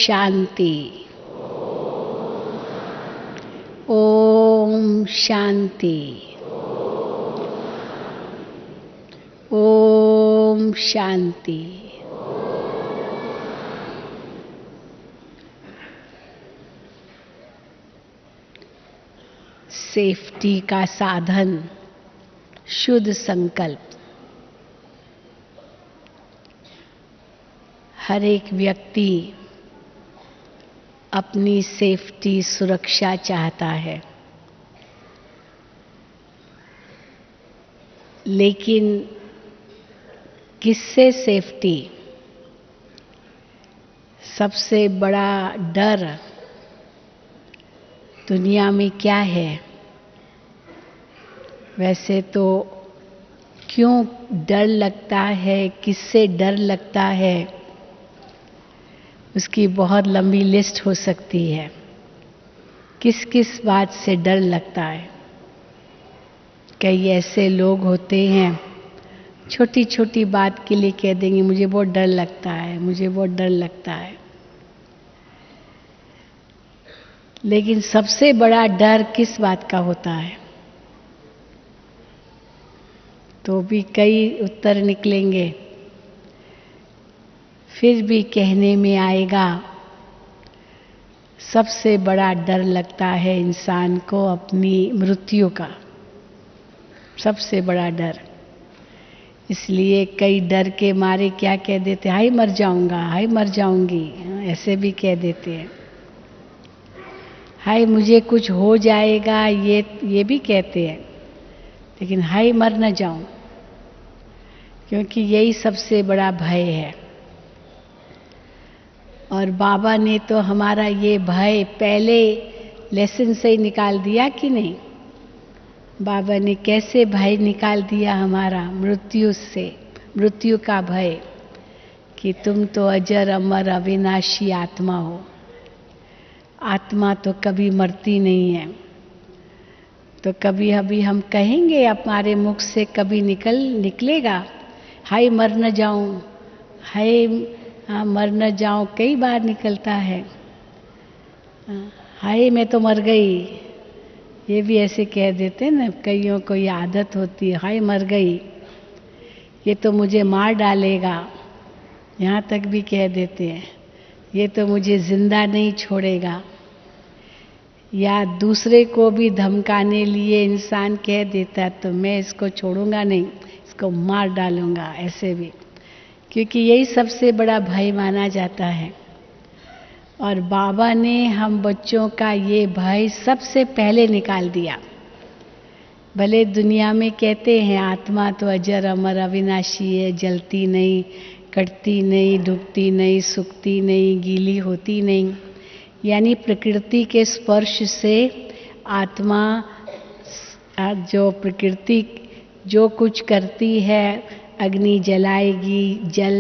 शांति। Om Shanti. Om Shanti. Safety का साधन शुद्ध संकल्प। हर एक व्यक्ति अपनी सेफ्टी सुरक्षा चाहता है, लेकिन किससे सेफ्टी? सबसे बड़ा डर दुनिया में क्या है? वैसे तो क्यों डर लगता है, किससे डर लगता है, उसकी बहुत लंबी लिस्ट हो सकती है। किस किस बात से डर लगता है? कई ऐसे लोग होते हैं, छोटी छोटी बात के लिए कह देंगे मुझे बहुत डर लगता है, मुझे बहुत डर लगता है। लेकिन सबसे बड़ा डर किस बात का होता है? तो भी कई उत्तर निकलेंगे, फिर भी कहने में आएगा सबसे बड़ा डर लगता है इंसान को अपनी मृत्यु का। सबसे बड़ा डर। इसलिए कई डर के मारे क्या कह देते, हाय मर जाऊंगा, हाय मर जाऊंगी, ऐसे भी कह देते हैं। हाय मुझे कुछ हो जाएगा, ये भी कहते हैं। लेकिन हाय मर न जाऊं, क्योंकि यही सबसे बड़ा भय है। और बाबा ने तो हमारा ये भय पहले लेसन से ही निकाल दिया कि नहीं? बाबा ने कैसे भय निकाल दिया हमारा मृत्यु से, मृत्यु का भय, कि तुम तो अजर अमर अविनाशी आत्मा हो। आत्मा तो कभी मरती नहीं है। तो कभी अभी हम कहेंगे, हमारे मुख से कभी निकलेगा हाय मर न जाऊं, हाय मर न जाऊं, कई बार निकलता है। हाय मैं तो मर गई, ये भी ऐसे कह देते हैं ना। कईयों को ये आदत होती है, हाय मर गई, ये तो मुझे मार डालेगा, यहाँ तक भी कह देते हैं। ये तो मुझे जिंदा नहीं छोड़ेगा। या दूसरे को भी धमकाने लिए इंसान कह देता है, तो मैं इसको छोड़ूंगा नहीं, इसको मार डालूंगा, ऐसे भी। क्योंकि यही सबसे बड़ा भय माना जाता है। और बाबा ने हम बच्चों का ये भय सबसे पहले निकाल दिया। भले दुनिया में कहते हैं आत्मा तो अजर अमर अविनाशी है, जलती नहीं, कटती नहीं, डूबती नहीं, सूखती नहीं, गीली होती नहीं। यानी प्रकृति के स्पर्श से आत्मा, जो प्रकृति जो कुछ करती है, अग्नि जलाएगी, जल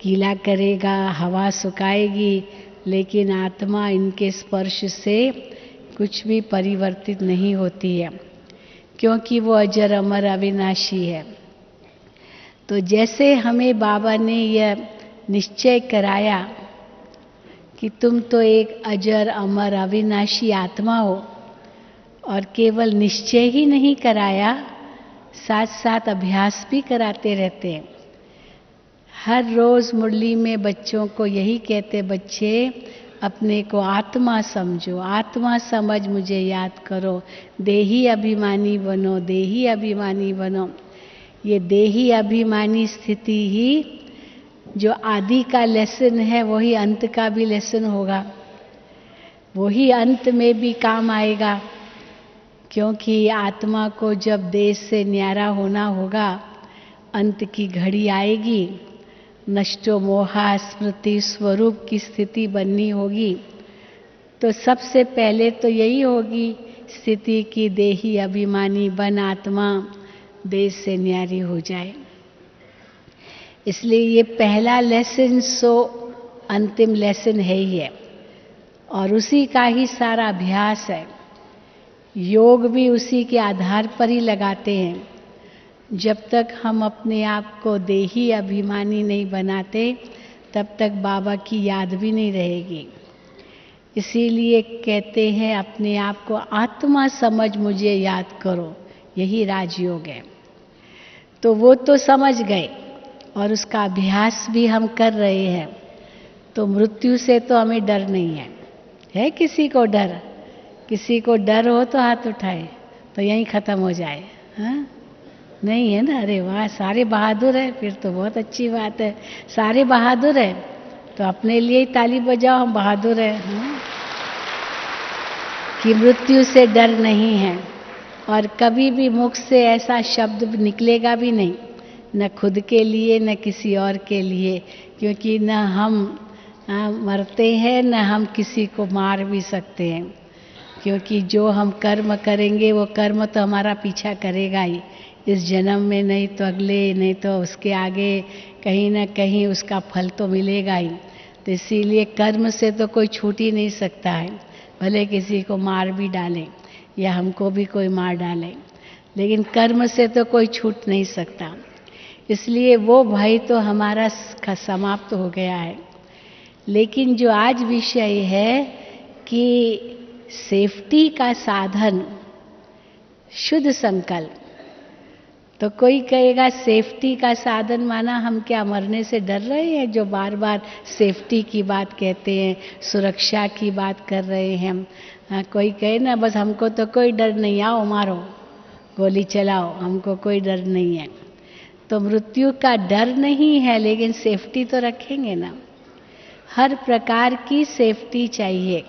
गीला करेगा, हवा सुखाएगी, लेकिन आत्मा इनके स्पर्श से कुछ भी परिवर्तित नहीं होती है, क्योंकि वो अजर अमर अविनाशी है। तो जैसे हमें बाबा ने यह निश्चय कराया कि तुम तो एक अजर अमर अविनाशी आत्मा हो, और केवल निश्चय ही नहीं कराया, साथ साथ अभ्यास भी कराते रहते हैं। हर रोज मुरली में बच्चों को यही कहते, बच्चे अपने को आत्मा समझो, आत्मा समझ मुझे याद करो, देही अभिमानी बनो, देही अभिमानी बनो। ये देही अभिमानी स्थिति ही जो आदि का लेसन है, वही अंत का भी लेसन होगा, वही अंत में भी काम आएगा। क्योंकि आत्मा को जब देह से न्यारा होना होगा, अंत की घड़ी आएगी, नष्टो मोहा स्मृति स्वरूप की स्थिति बननी होगी। तो सबसे पहले तो यही होगी स्थिति की देही अभिमानी बन आत्मा देह से न्यारी हो जाए। इसलिए ये पहला लेसन सो अंतिम लेसन है ही है, और उसी का ही सारा अभ्यास है। योग भी उसी के आधार पर ही लगाते हैं। जब तक हम अपने आप को देही अभिमानी नहीं बनाते, तब तक बाबा की याद भी नहीं रहेगी। इसीलिए कहते हैं अपने आप को आत्मा समझ मुझे याद करो, यही राजयोग है। तो वो तो समझ गए और उसका अभ्यास भी हम कर रहे हैं। तो मृत्यु से तो हमें डर नहीं है। है किसी को डर? किसी को डर हो तो हाथ उठाए, तो यहीं खत्म हो जाए। हाँ, नहीं है ना? अरे वाह, सारे बहादुर हैं, फिर तो बहुत अच्छी बात है। सारे बहादुर हैं तो अपने लिए ही ताली बजाओ, हम बहादुर हैं। हाँ? कि मृत्यु से डर नहीं है और कभी भी मुख से ऐसा शब्द निकलेगा भी नहीं, न खुद के लिए न किसी और के लिए, क्योंकि न हम मरते हैं न हम किसी को मार भी सकते हैं, क्योंकि जो हम कर्म करेंगे वो कर्म तो हमारा पीछा करेगा ही, इस जन्म में नहीं तो अगले, नहीं तो उसके आगे कहीं ना कहीं उसका फल तो मिलेगा ही। तो इसीलिए कर्म से तो कोई छूट ही नहीं सकता है, भले किसी को मार भी डालें या हमको भी कोई मार डाले, लेकिन कर्म से तो कोई छूट नहीं सकता। इसलिए वो भय तो हमारा समाप्त हो गया है। लेकिन जो आज विषय है कि सेफ्टी का साधन शुद्ध संकल्प, तो कोई कहेगा सेफ्टी का साधन माना हम क्या मरने से डर रहे हैं? जो बार बार सेफ्टी की बात कहते हैं, सुरक्षा की बात कर रहे हैं हम। कोई कहे ना बस हमको तो कोई डर नहीं, आओ मारो, गोली चलाओ, हमको कोई डर नहीं है। तो मृत्यु का डर नहीं है, लेकिन सेफ्टी तो रखेंगे ना। हर प्रकार की सेफ्टी चाहिए,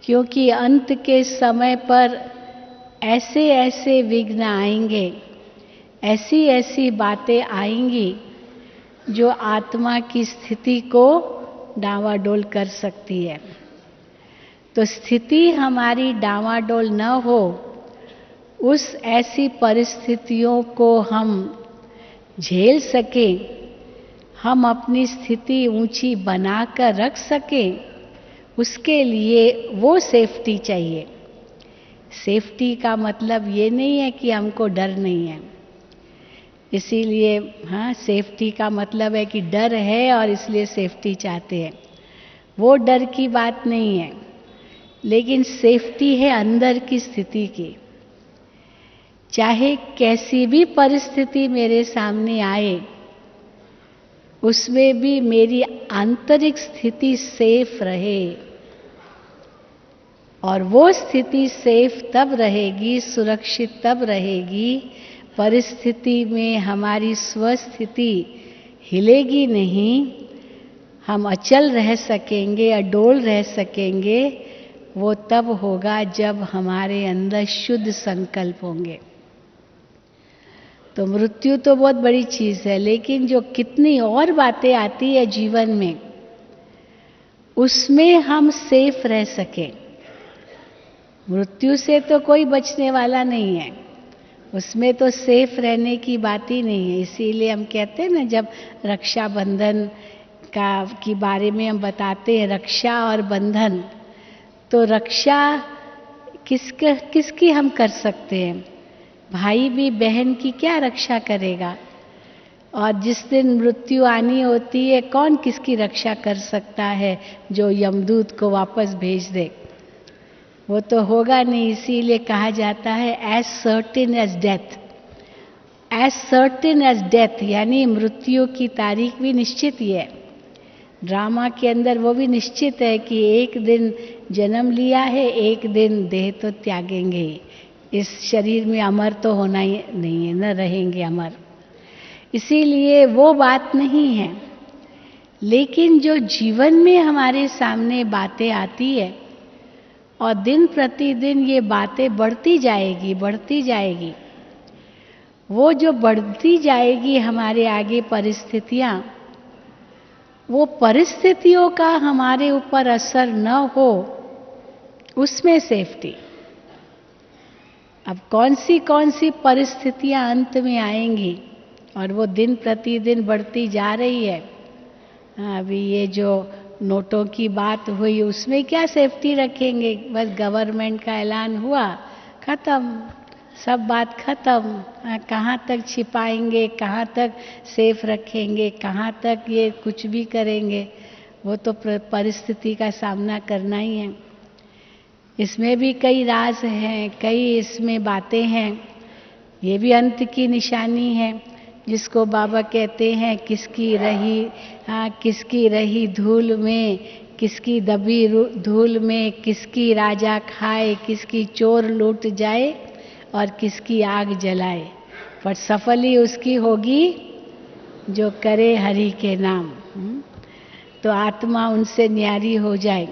क्योंकि अंत के समय पर ऐसे ऐसे विघ्न आएंगे, ऐसी ऐसी बातें आएंगी जो आत्मा की स्थिति को डावाडोल कर सकती है। तो स्थिति हमारी डावाडोल न हो, उस ऐसी परिस्थितियों को हम झेल सकें, हम अपनी स्थिति ऊंची बनाकर रख सकें, उसके लिए वो सेफ्टी चाहिए। सेफ्टी का मतलब ये नहीं है कि हमको डर नहीं है। इसीलिए हाँ, सेफ्टी का मतलब है कि डर है और इसलिए सेफ्टी चाहते हैं, वो डर की बात नहीं है। लेकिन सेफ्टी है अंदर की स्थिति की। चाहे कैसी भी परिस्थिति मेरे सामने आए, उसमें भी मेरी आंतरिक स्थिति सेफ रहे। और वो स्थिति सेफ तब रहेगी, सुरक्षित तब रहेगी, परिस्थिति में हमारी स्वस्थिति हिलेगी नहीं, हम अचल रह सकेंगे, अडोल रह सकेंगे। वो तब होगा जब हमारे अंदर शुद्ध संकल्प होंगे। तो मृत्यु तो बहुत बड़ी चीज है, लेकिन जो कितनी और बातें आती है जीवन में, उसमें हम सेफ रह सकें। मृत्यु से तो कोई बचने वाला नहीं है, उसमें तो सेफ रहने की बात ही नहीं है। इसीलिए हम कहते हैं ना, जब रक्षाबंधन की बारे में हम बताते हैं, रक्षा और बंधन, तो रक्षा किसकी हम कर सकते हैं? भाई भी बहन की क्या रक्षा करेगा? और जिस दिन मृत्यु आनी होती है, कौन किसकी रक्षा कर सकता है? जो यमदूत को वापस भेज दे, वो तो होगा नहीं। इसीलिए कहा जाता है as certain as death, as certain as death, यानी मृत्यु की तारीख भी निश्चित ही है। ड्रामा के अंदर वो भी निश्चित है कि एक दिन जन्म लिया है, एक दिन देह तो त्यागेंगे ही। इस शरीर में अमर तो होना ही नहीं है, न रहेंगे अमर। इसीलिए वो बात नहीं है। लेकिन जो जीवन में हमारे सामने बातें आती है, और दिन प्रतिदिन ये बातें बढ़ती जाएगी, वो जो बढ़ती जाएगी हमारे आगे परिस्थितियां, वो परिस्थितियों का हमारे ऊपर असर न हो, उसमें सेफ्टी। अब कौन सी परिस्थितियां अंत में आएंगी, और वो दिन प्रतिदिन बढ़ती जा रही है। अभी ये जो नोटों की बात हुई, उसमें क्या सेफ्टी रखेंगे? बस गवर्नमेंट का ऐलान हुआ, खत्म, सब बात खत्म। कहाँ तक छिपाएंगे, कहाँ तक सेफ रखेंगे, कहाँ तक ये कुछ भी करेंगे, वो तो परिस्थिति का सामना करना ही है। इसमें भी कई राज हैं, कई इसमें बातें हैं। ये भी अंत की निशानी है, जिसको बाबा कहते हैं किसकी रही धूल में, किसकी दबी धूल में, किसकी राजा खाए, किसकी चोर लूट जाए और किसकी आग जलाए, पर सफल ही उसकी होगी जो करे हरि के नाम। तो आत्मा उनसे न्यारी हो जाए।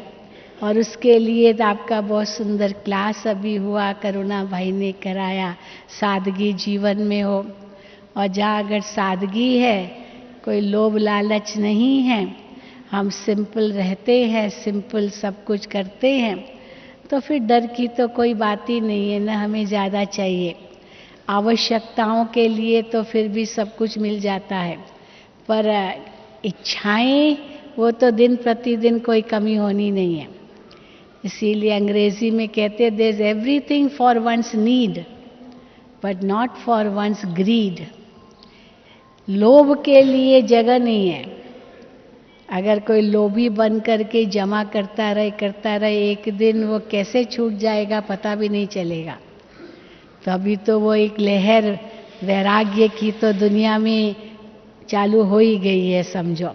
और उसके लिए तो आपका बहुत सुंदर क्लास अभी हुआ, करुणा भाई ने कराया, सादगी जीवन में हो। और जहाँ अगर सादगी है, कोई लोभ लालच नहीं है, हम सिंपल रहते हैं, सिंपल सब कुछ करते हैं, तो फिर डर की तो कोई बात ही नहीं है ना। हमें ज़्यादा चाहिए आवश्यकताओं के लिए तो फिर भी सब कुछ मिल जाता है, पर इच्छाएं वो तो दिन प्रतिदिन कोई कमी होनी नहीं है। इसीलिए अंग्रेजी में कहते हैं there is everything for one's need but not for one's greed. लोभ के लिए जगह नहीं है। अगर कोई लोभी बन करके जमा करता रहे, एक दिन वो कैसे छूट जाएगा पता भी नहीं चलेगा। तो अभी तो वो एक लहर वैराग्य की तो दुनिया में चालू हो ही गई है समझो।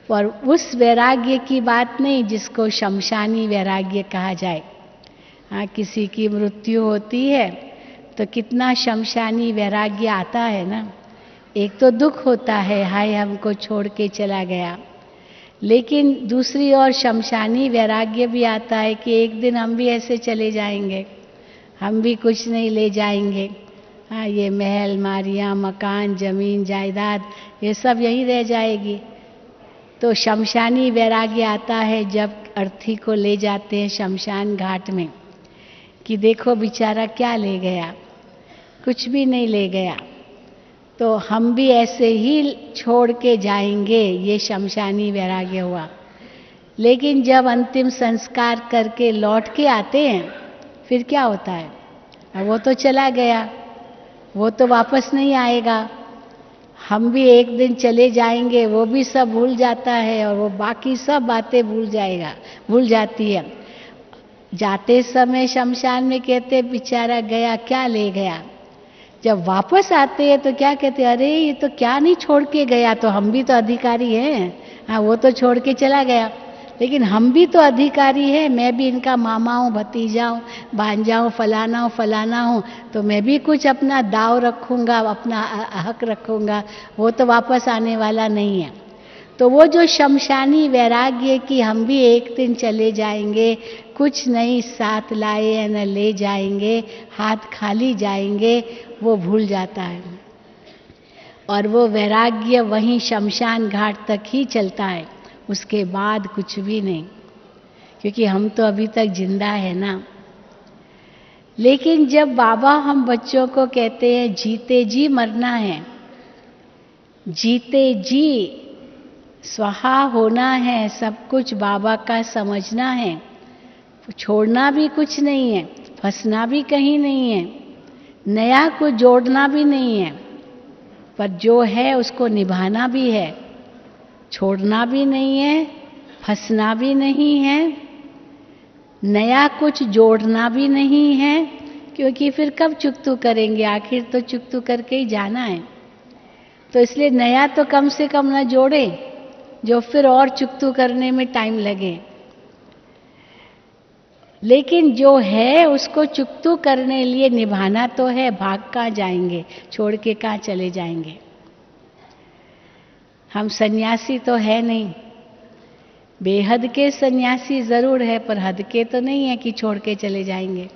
पर उस वैराग्य की बात नहीं जिसको शमशानी वैराग्य कहा जाए। हाँ, किसी की मृत्यु होती है तो कितना शमशानी वैराग्य आता है ना। एक तो दुख होता है, हाय हमको छोड़ के चला गया, लेकिन दूसरी ओर शमशानी वैराग्य भी आता है कि एक दिन हम भी ऐसे चले जाएंगे, हम भी कुछ नहीं ले जाएंगे। हाँ, ये महल मारियाँ, मकान, जमीन, जायदाद, ये सब यहीं रह जाएगी। तो शमशानी वैराग्य आता है जब अर्थी को ले जाते हैं शमशान घाट में, कि देखो बेचारा क्या ले गया, कुछ भी नहीं ले गया, तो हम भी ऐसे ही छोड़ के जाएंगे, ये शमशानी वैराग्य हुआ। लेकिन जब अंतिम संस्कार करके लौट के आते हैं, फिर क्या होता है? अब वो तो चला गया, वो तो वापस नहीं आएगा। हम भी एक दिन चले जाएंगे, वो भी सब भूल जाता है और वो बाकी सब बातें भूल जाती है। जाते समय शमशान में कहते बेचारा गया, क्या ले गया। जब वापस आते हैं तो क्या कहते, अरे ये तो क्या नहीं छोड़ के गया, तो हम भी तो अधिकारी हैं। हाँ, वो तो छोड़ के चला गया, लेकिन हम भी तो अधिकारी हैं। मैं भी इनका मामा हूँ, भतीजा हूँ, भांजा हूँ, फलाना हूँ, तो मैं भी कुछ अपना दाव रखूँगा, अपना हक रखूँगा। वो तो वापस आने वाला नहीं है। तो वो जो शमशानी वैराग्य कि हम भी एक दिन चले जाएंगे, कुछ नहीं साथ लाए या न ले जाएंगे, हाथ खाली जाएंगे, वो भूल जाता है। और वो वैराग्य वहीं शमशान घाट तक ही चलता है, उसके बाद कुछ भी नहीं, क्योंकि हम तो अभी तक जिंदा है ना। लेकिन जब बाबा हम बच्चों को कहते हैं जीते जी मरना है, जीते जी स्वाहा होना है, सब कुछ बाबा का समझना है, छोड़ना भी कुछ नहीं है, फंसना भी कहीं नहीं है, नया कुछ जोड़ना भी नहीं है, पर जो है उसको निभाना भी है, छोड़ना भी नहीं है, फंसना भी नहीं है, नया कुछ जोड़ना भी नहीं है, क्योंकि फिर कब चुकतू करेंगे, आखिर तो चुकतू करके ही जाना है। तो इसलिए नया तो कम से कम ना जोड़े जो फिर और चुकतू करने में टाइम लगे। लेकिन जो है उसको चुकतू करने लिए निभाना तो है। भाग कहाँ जाएंगे, छोड़ के कहाँ चले जाएंगे। हम सन्यासी तो है नहीं, बेहद के सन्यासी जरूर है, पर हद के तो नहीं है कि छोड़ के चले जाएंगे।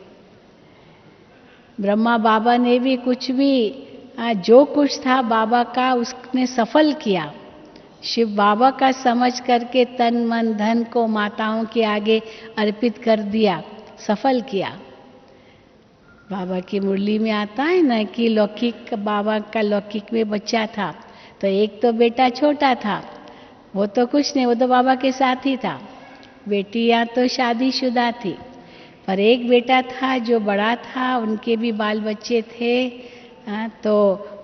ब्रह्मा बाबा ने भी कुछ भी जो कुछ था बाबा का उसने सफल किया। शिव बाबा का समझ करके तन मन धन को माताओं के आगे अर्पित कर दिया, सफल किया। बाबा की मुरली में आता है ना कि लौकिक, बाबा का लौकिक में बच्चा था, तो एक तो बेटा छोटा था, वो तो कुछ नहीं, वो तो बाबा के साथ ही था। बेटियां तो शादीशुदा थी, पर एक बेटा था जो बड़ा था, उनके भी बाल बच्चे थे, तो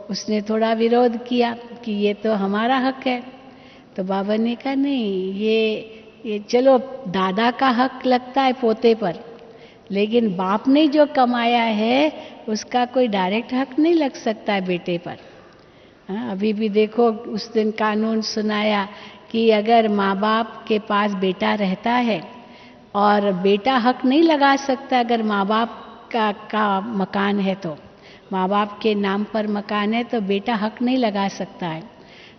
उसने थोड़ा विरोध किया कि ये तो हमारा हक है। तो बाबा ने कहा नहीं, ये चलो दादा का हक लगता है पोते पर, लेकिन बाप ने जो कमाया है उसका कोई डायरेक्ट हक नहीं लग सकता है बेटे पर। अभी भी देखो, उस दिन कानून सुनाया कि अगर माँ बाप के पास बेटा रहता है और बेटा हक नहीं लगा सकता, अगर माँ बाप का मकान है तो, माँ बाप के नाम पर मकान है तो बेटा हक नहीं लगा सकता है,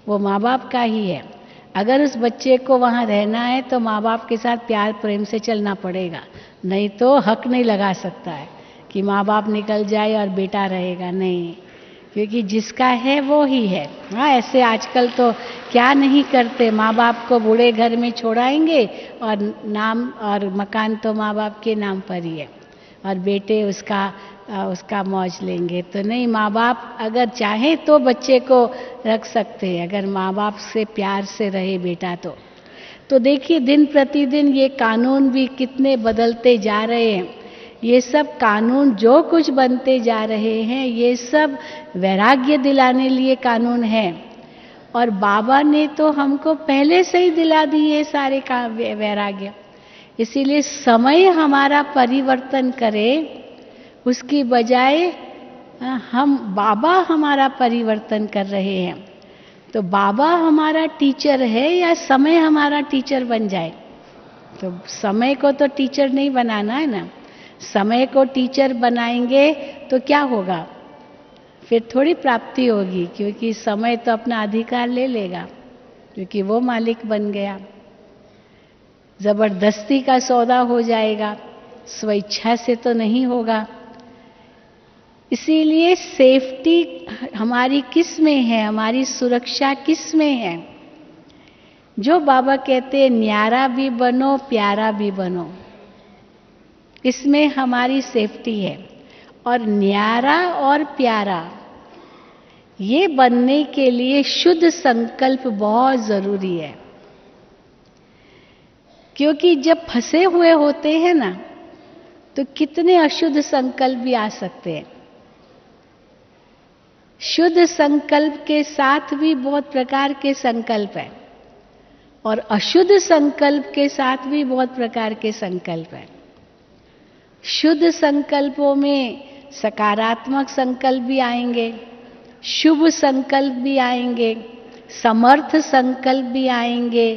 वो माँ बाप का ही है। अगर उस बच्चे को वहाँ रहना है तो माँ बाप के साथ प्यार प्रेम से चलना पड़ेगा, नहीं तो हक नहीं लगा सकता है कि माँ बाप निकल जाए और बेटा रहेगा, नहीं, क्योंकि जिसका है वो ही है। हाँ, ऐसे आजकल तो क्या नहीं करते, माँ बाप को बूढ़े घर में छोड़ाएंगे और नाम और मकान तो माँ बाप के नाम पर ही है, और बेटे उसका मौज लेंगे। तो नहीं, माँ बाप अगर चाहे तो बच्चे को रख सकते हैं, अगर माँ बाप से प्यार से रहे बेटा तो देखिए दिन प्रतिदिन ये कानून भी कितने बदलते जा रहे हैं। ये सब कानून जो कुछ बनते जा रहे हैं, ये सब वैराग्य दिलाने लिए कानून है, और बाबा ने तो हमको पहले से ही दिला दिए सारे का वैराग्य। इसीलिए समय हमारा परिवर्तन करे, उसकी बजाय हम बाबा हमारा परिवर्तन कर रहे हैं। तो बाबा हमारा टीचर है या समय हमारा टीचर बन जाए? तो समय को तो टीचर नहीं बनाना है ना। समय को टीचर बनाएंगे तो क्या होगा, फिर थोड़ी प्राप्ति होगी, क्योंकि समय तो अपना अधिकार ले लेगा, क्योंकि वो मालिक बन गया। जबरदस्ती का सौदा हो जाएगा, स्वेच्छा से तो नहीं होगा। इसीलिए सेफ्टी हमारी किस में है, हमारी सुरक्षा किस में है? जो बाबा कहते हैं न्यारा भी बनो प्यारा भी बनो, इसमें हमारी सेफ्टी है। और न्यारा और प्यारा ये बनने के लिए शुद्ध संकल्प बहुत जरूरी है, क्योंकि जब फंसे हुए होते हैं ना, तो कितने अशुद्ध संकल्प भी आ सकते हैं। शुद्ध संकल्प के साथ भी बहुत प्रकार के संकल्प हैं, और अशुद्ध संकल्प के साथ भी बहुत प्रकार के संकल्प हैं। शुद्ध संकल्पों में सकारात्मक संकल्प भी आएंगे, शुभ संकल्प भी आएंगे, समर्थ संकल्प भी आएंगे।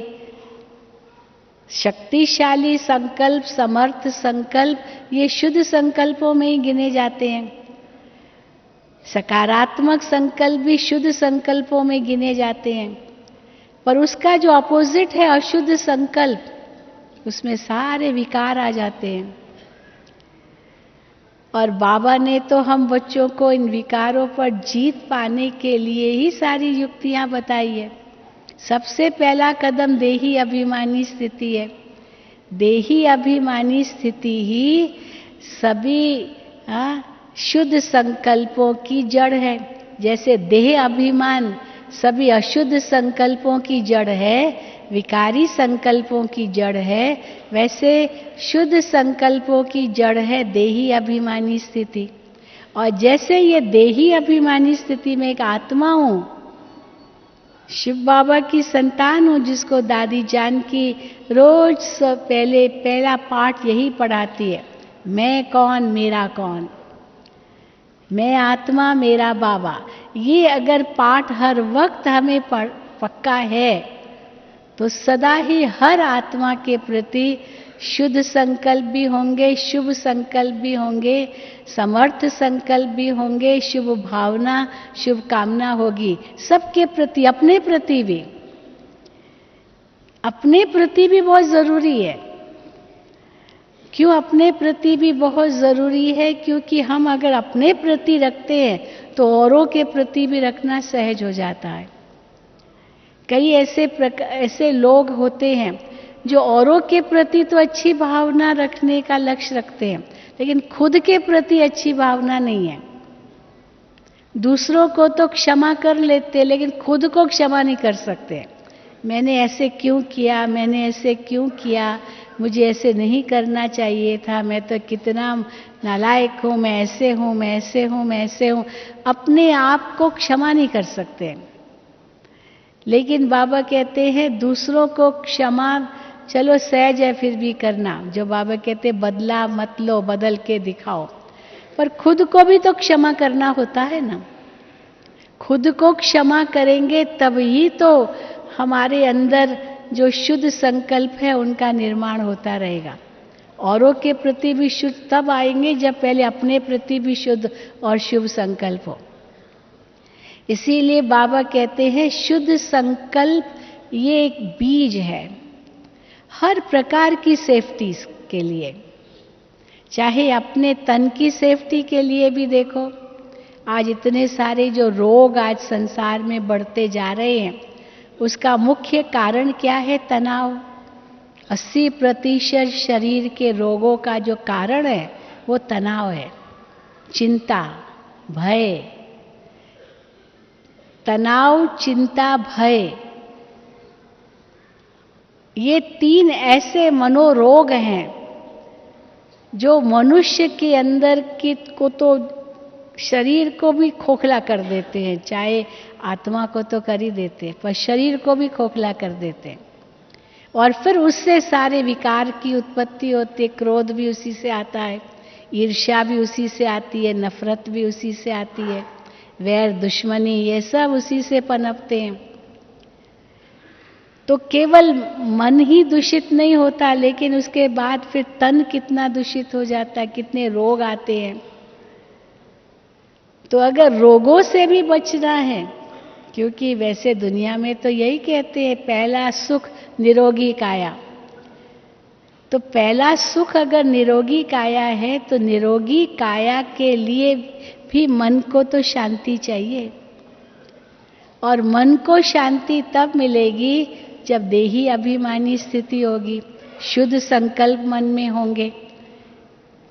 शक्तिशाली संकल्प, समर्थ संकल्प, ये शुद्ध संकल्पों में ही गिने जाते हैं। सकारात्मक संकल्प भी शुद्ध संकल्पों में गिने जाते हैं। पर उसका जो अपोजिट है अशुद्ध संकल्प, उसमें सारे विकार आ जाते हैं। और बाबा ने तो हम बच्चों को इन विकारों पर जीत पाने के लिए ही सारी युक्तियां बताई है। सबसे पहला कदम देही अभिमानी स्थिति है। देही अभिमानी स्थिति ही सभी शुद्ध संकल्पों की जड़ है। जैसे देह अभिमान सभी अशुद्ध संकल्पों की जड़ है, विकारी संकल्पों की जड़ है, वैसे शुद्ध संकल्पों की जड़ है देही अभिमानी स्थिति। और जैसे ये देही अभिमानी स्थिति में एक आत्मा हूं, शिव बाबा की संतान हूं, जिसको दादी जानकी रोज पहला पाठ यही पढ़ाती है, मैं कौन मेरा कौन, मैं आत्मा मेरा बाबा। ये अगर पाठ हर वक्त हमें पक्का है तो सदा ही हर आत्मा के प्रति शुद्ध संकल्प भी होंगे, शुभ संकल्प भी होंगे, समर्थ संकल्प भी होंगे, शुभ भावना शुभ कामना होगी सबके प्रति। अपने प्रति भी, अपने प्रति भी बहुत जरूरी है। क्यों अपने प्रति भी बहुत जरूरी है? क्योंकि हम अगर अपने प्रति रखते हैं तो औरों के प्रति भी रखना सहज हो जाता है। कई ऐसे लोग होते हैं जो औरों के प्रति तो अच्छी भावना रखने का लक्ष्य रखते हैं, लेकिन खुद के प्रति अच्छी भावना नहीं है। दूसरों को तो क्षमा कर लेते, लेकिन खुद को क्षमा नहीं कर सकते। मैंने ऐसे क्यों किया, मैंने ऐसे क्यों किया, मुझे ऐसे नहीं करना चाहिए था, मैं तो कितना नालायक हूँ, मैं ऐसे हूँ, मैं ऐसे हूँ, मैं ऐसे हूँ। अपने आप को क्षमा नहीं कर सकते। लेकिन बाबा कहते हैं दूसरों को क्षमा चलो सहज है फिर भी करना, जो बाबा कहते हैं बदला मत लो, बदल के दिखाओ, पर खुद को भी तो क्षमा करना होता है ना। खुद को क्षमा करेंगे तब ही तो हमारे अंदर जो शुद्ध संकल्प है उनका निर्माण होता रहेगा। औरों के प्रति भी शुद्ध तब आएंगे जब पहले अपने प्रति भी शुद्ध और शुभ संकल्प हो। इसीलिए बाबा कहते हैं शुद्ध संकल्प ये एक बीज है हर प्रकार की सेफ्टी के लिए। चाहे अपने तन की सेफ्टी के लिए भी देखो, आज इतने सारे जो रोग आज संसार में बढ़ते जा रहे हैं, उसका मुख्य कारण क्या है? तनाव। 80% शरीर के रोगों का जो कारण है वो तनाव है, चिंता, भय। तनाव, चिंता, भय, ये 3 ऐसे मनोरोग हैं जो मनुष्य के अंदर को तो शरीर को भी खोखला कर देते हैं, चाहे आत्मा को तो कर ही देते हैं, पर शरीर को भी खोखला कर देते हैं। और फिर उससे सारे विकार की उत्पत्ति होती है। क्रोध भी उसी से आता है, ईर्ष्या भी उसी से आती है, नफरत भी उसी से आती है, वैर, दुश्मनी, ये सब उसी से पनपते हैं। तो केवल मन ही दूषित नहीं होता, लेकिन उसके बाद फिर तन कितना दूषित हो जाता है, कितने रोग आते हैं। तो अगर रोगों से भी बचना है, क्योंकि वैसे दुनिया में तो यही कहते हैं पहला सुख निरोगी काया, तो पहला सुख अगर निरोगी काया है तो निरोगी काया के लिए भी मन को तो शांति चाहिए। और मन को शांति तब मिलेगी जब देही अभिमानी स्थिति होगी, शुद्ध संकल्प मन में होंगे।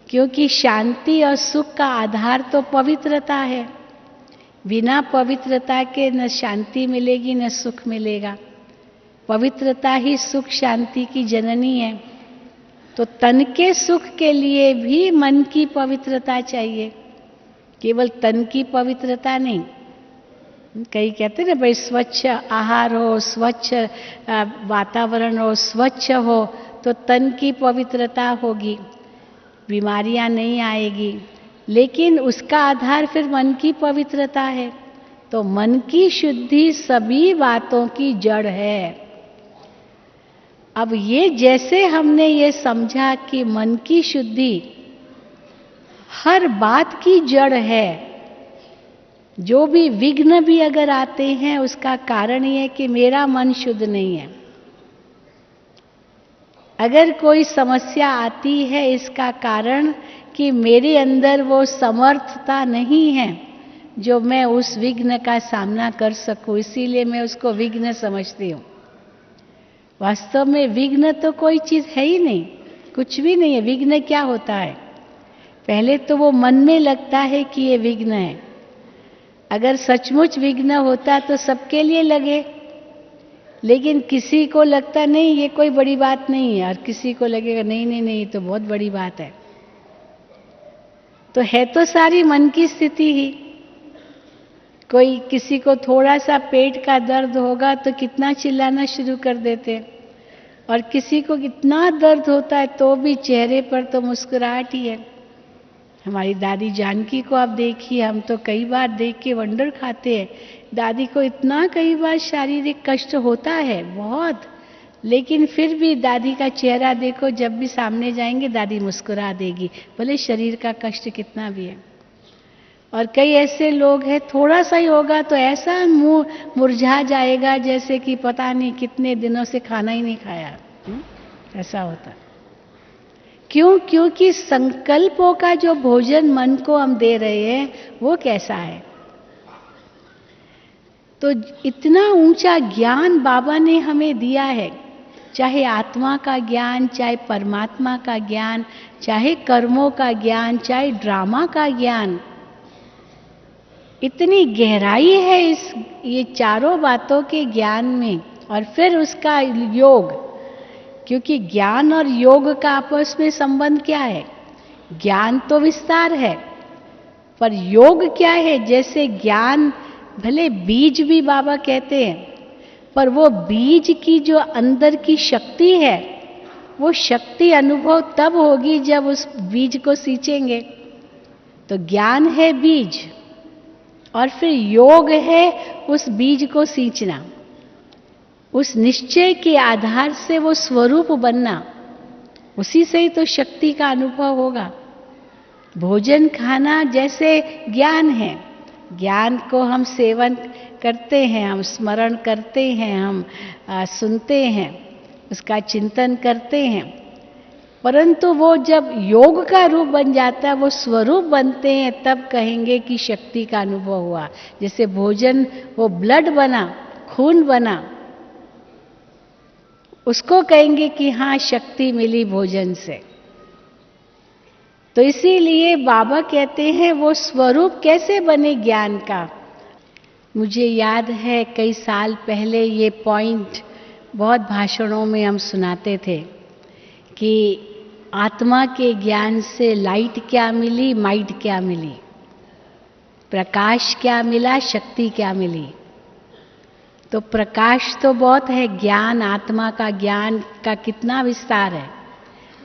क्योंकि शांति और सुख का आधार तो पवित्रता है। बिना पवित्रता के न शांति मिलेगी न सुख मिलेगा। पवित्रता ही सुख शांति की जननी है। तो तन के सुख के लिए भी मन की पवित्रता चाहिए, केवल तन की पवित्रता नहीं। कई कहते हैं ना भाई स्वच्छ आहार हो, स्वच्छ वातावरण हो, स्वच्छ हो तो तन की पवित्रता होगी, बीमारियां नहीं आएगी। लेकिन उसका आधार फिर मन की पवित्रता है। तो मन की शुद्धि सभी बातों की जड़ है। अब ये जैसे हमने ये समझा कि मन की शुद्धि हर बात की जड़ है, जो भी विघ्न भी अगर आते हैं उसका कारण ये है कि मेरा मन शुद्ध नहीं है। अगर कोई समस्या आती है इसका कारण कि मेरे अंदर वो समर्थता नहीं है जो मैं उस विघ्न का सामना कर सकूं, इसीलिए मैं उसको विघ्न समझती हूँ। वास्तव में विघ्न तो कोई चीज है ही नहीं, कुछ भी नहीं है। विघ्न क्या होता है? पहले तो वो मन में लगता है कि ये विघ्न है। अगर सचमुच विघ्न होता तो सबके लिए लगे, लेकिन किसी को लगता नहीं ये कोई बड़ी बात नहीं है, और किसी को लगेगा नहीं नहीं नहीं तो बहुत बड़ी बात है। तो है तो सारी मन की स्थिति ही। कोई किसी को थोड़ा सा पेट का दर्द होगा तो कितना चिल्लाना शुरू कर देते हैं, और किसी को कितना दर्द होता है तो भी चेहरे पर तो मुस्कुराहट ही है। हमारी दादी जानकी को आप देखिए, हम तो कई बार देख के वंडर खाते हैं। दादी को इतना कई बार शारीरिक कष्ट होता है बहुत, लेकिन फिर भी दादी का चेहरा देखो, जब भी सामने जाएंगे दादी मुस्कुरा देगी, भले शरीर का कष्ट कितना भी है। और कई ऐसे लोग हैं थोड़ा सा ही होगा तो ऐसा मुंह मुरझा जाएगा जैसे कि पता नहीं कितने दिनों से खाना ही नहीं खाया। ऐसा होता है। क्यों? क्योंकि संकल्पों का जो भोजन मन को हम दे रहे हैं वो कैसा है। तो इतना ऊंचा ज्ञान बाबा ने हमें दिया है, चाहे आत्मा का ज्ञान, चाहे परमात्मा का ज्ञान, चाहे कर्मों का ज्ञान, चाहे ड्रामा का ज्ञान। इतनी गहराई है ये चारों बातों के ज्ञान में। और फिर उसका योग, क्योंकि ज्ञान और योग का आपस में संबंध क्या है? ज्ञान तो विस्तार है, पर योग क्या है? जैसे ज्ञान भले बीज भी बाबा कहते हैं, पर वो बीज की जो अंदर की शक्ति है, वो शक्ति अनुभव तब होगी जब उस बीज को सींचेंगे। तो ज्ञान है बीज, और फिर योग है उस बीज को सींचना, उस निश्चय के आधार से वो स्वरूप बनना, उसी से ही तो शक्ति का अनुभव होगा। भोजन खाना जैसे ज्ञान है, ज्ञान को हम सेवन करते हैं, हम स्मरण करते हैं, हम सुनते हैं, उसका चिंतन करते हैं, परंतु वो जब योग का रूप बन जाता है, वो स्वरूप बनते हैं, तब कहेंगे कि शक्ति का अनुभव हुआ। जैसे भोजन वो ब्लड बना, खून बना, उसको कहेंगे कि हाँ शक्ति मिली भोजन से। तो इसीलिए बाबा कहते हैं वो स्वरूप कैसे बने ज्ञान का। मुझे याद है कई साल पहले ये पॉइंट बहुत भाषणों में हम सुनाते थे कि आत्मा के ज्ञान से लाइट क्या मिली, माइट क्या मिली, प्रकाश क्या मिला, शक्ति क्या मिली। तो प्रकाश तो बहुत है, ज्ञान, आत्मा का ज्ञान का कितना विस्तार है।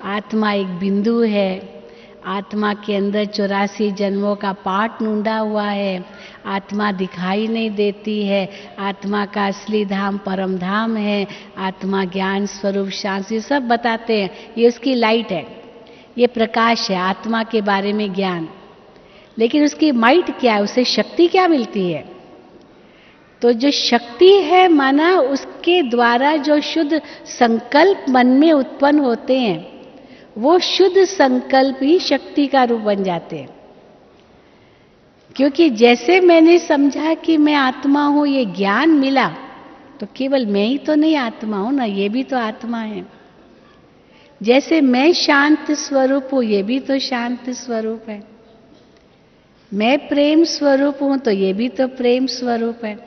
आत्मा एक बिंदु है, आत्मा के अंदर 84 जन्मों का पाठ ढूंढा हुआ है, आत्मा दिखाई नहीं देती है, आत्मा का असली धाम परम धाम है, आत्मा ज्ञान स्वरूप शांति, सब बताते हैं। ये उसकी लाइट है, ये प्रकाश है, आत्मा के बारे में ज्ञान। लेकिन उसकी माइट क्या है, उसे शक्ति क्या मिलती है? तो जो शक्ति है, माना उसके द्वारा जो शुद्ध संकल्प मन में उत्पन्न होते हैं, वो शुद्ध संकल्प ही शक्ति का रूप बन जाते हैं। क्योंकि जैसे मैंने समझा कि मैं आत्मा हूं, ये ज्ञान मिला, तो केवल मैं ही तो नहीं आत्मा हूं ना, ये भी तो आत्मा है। जैसे मैं शांत स्वरूप हूं, ये भी तो शांत स्वरूप है। मैं प्रेम स्वरूप हूं, तो ये भी तो प्रेम स्वरूप है।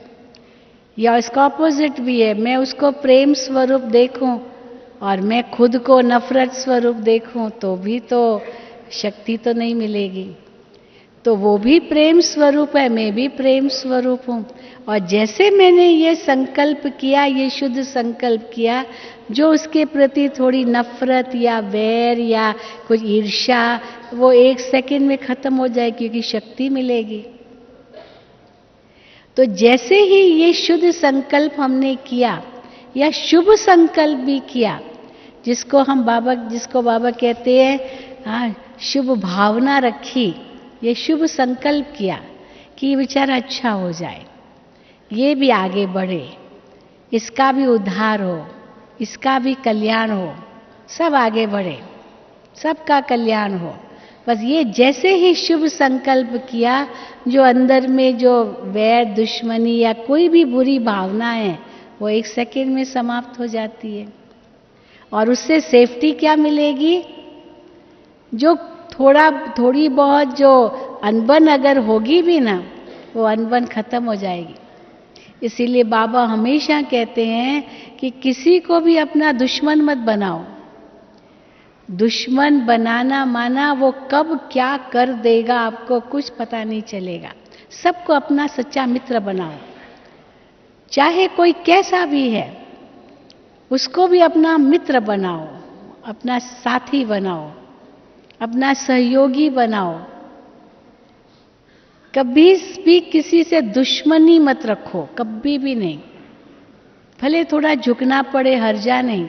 या इसका ऑपोजिट भी है, मैं उसको प्रेम स्वरूप देखूं और मैं खुद को नफरत स्वरूप देखूं, तो भी तो शक्ति तो नहीं मिलेगी। तो वो भी प्रेम स्वरूप है, मैं भी प्रेम स्वरूप हूं। और जैसे मैंने ये संकल्प किया, ये शुद्ध संकल्प किया, जो उसके प्रति थोड़ी नफरत या वैर या कुछ ईर्ष्या, वो 1 सेकंड में खत्म हो जाए, क्योंकि शक्ति मिलेगी। तो जैसे ही ये शुद्ध संकल्प हमने किया, या शुभ संकल्प भी किया, जिसको बाबा कहते हैं, हाँ, शुभ भावना रखी, ये शुभ संकल्प किया कि ये बेचारा अच्छा हो जाए, ये भी आगे बढ़े, इसका भी उद्धार हो, इसका भी कल्याण हो, सब आगे बढ़े, सबका कल्याण हो। बस ये जैसे ही शुभ संकल्प किया, जो अंदर में जो वैर, दुश्मनी या कोई भी बुरी भावना है, वो 1 सेकंड में समाप्त हो जाती है। और उससे सेफ्टी क्या मिलेगी? जो थोड़ी बहुत जो अनबन अगर होगी भी ना, वो अनबन खत्म हो जाएगी। इसीलिए बाबा हमेशा कहते हैं कि किसी को भी अपना दुश्मन मत बनाओ। दुश्मन बनाना माना वो कब क्या कर देगा आपको कुछ पता नहीं चलेगा। सबको अपना सच्चा मित्र बनाओ, चाहे कोई कैसा भी है, उसको भी अपना मित्र बनाओ, अपना साथी बनाओ, अपना सहयोगी बनाओ। कभी भी किसी से दुश्मनी मत रखो, कभी भी नहीं। भले थोड़ा झुकना पड़े, हर्जा नहीं,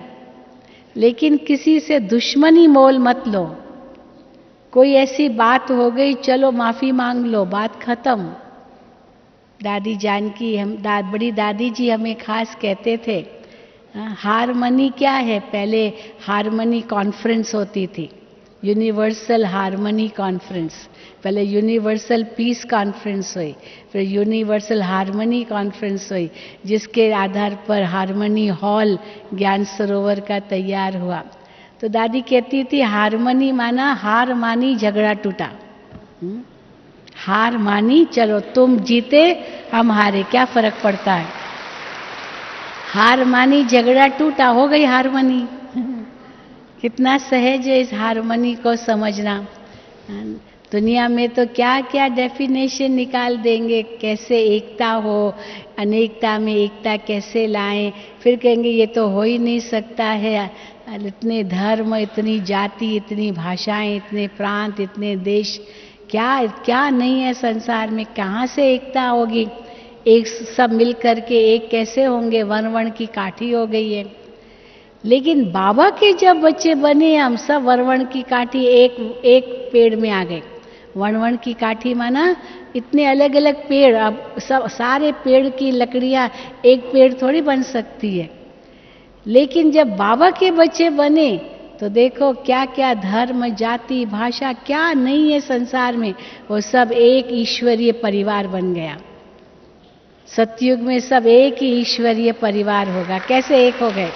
लेकिन किसी से दुश्मनी मोल मत लो। कोई ऐसी बात हो गई, चलो माफी मांग लो, बात खत्म। दादी जानकी, बड़ी दादी जी हमें खास कहते थे, हारमनी क्या है? पहले हारमनी कॉन्फ्रेंस होती थी, यूनिवर्सल हारमनी कॉन्फ्रेंस। पहले यूनिवर्सल पीस कॉन्फ्रेंस हुई, फिर यूनिवर्सल हारमनी कॉन्फ्रेंस हुई, जिसके आधार पर हारमनी हॉल ज्ञान सरोवर का तैयार हुआ। तो दादी कहती थी, हारमनी माना हार मानी झगड़ा टूटा। हार मानी, चलो तुम जीते हम हारे, क्या फर्क पड़ता है। हार मानी झगड़ा टूटा, हो गई हारमनी। कितना सहज है इस हारमोनी को समझना। दुनिया में तो क्या क्या डेफिनेशन निकाल देंगे, कैसे एकता हो, अनेकता में एकता कैसे लाएं, फिर कहेंगे ये तो हो ही नहीं सकता है, इतने धर्म, इतनी जाति, इतनी भाषाएं, इतने प्रांत, इतने देश, क्या क्या नहीं है संसार में, कहाँ से एकता होगी, एक सब मिल करके एक कैसे होंगे, वर्ण वर्ण की काठी हो गई है। लेकिन बाबा के जब बच्चे बने, हम सब वर्ण वर्ण की काठी एक एक पेड़ में आ गए। वर्ण वर्ण की काठी माना इतने अलग अलग पेड़, अब सब सारे पेड़ की लकड़ियां एक पेड़ थोड़ी बन सकती है। लेकिन जब बाबा के बच्चे बने तो देखो क्या क्या धर्म, जाति, भाषा क्या नहीं है संसार में, वो सब एक ईश्वरीय परिवार बन गया। सतयुग में सब एक ही ईश्वरीय परिवार होगा। कैसे एक हो गए?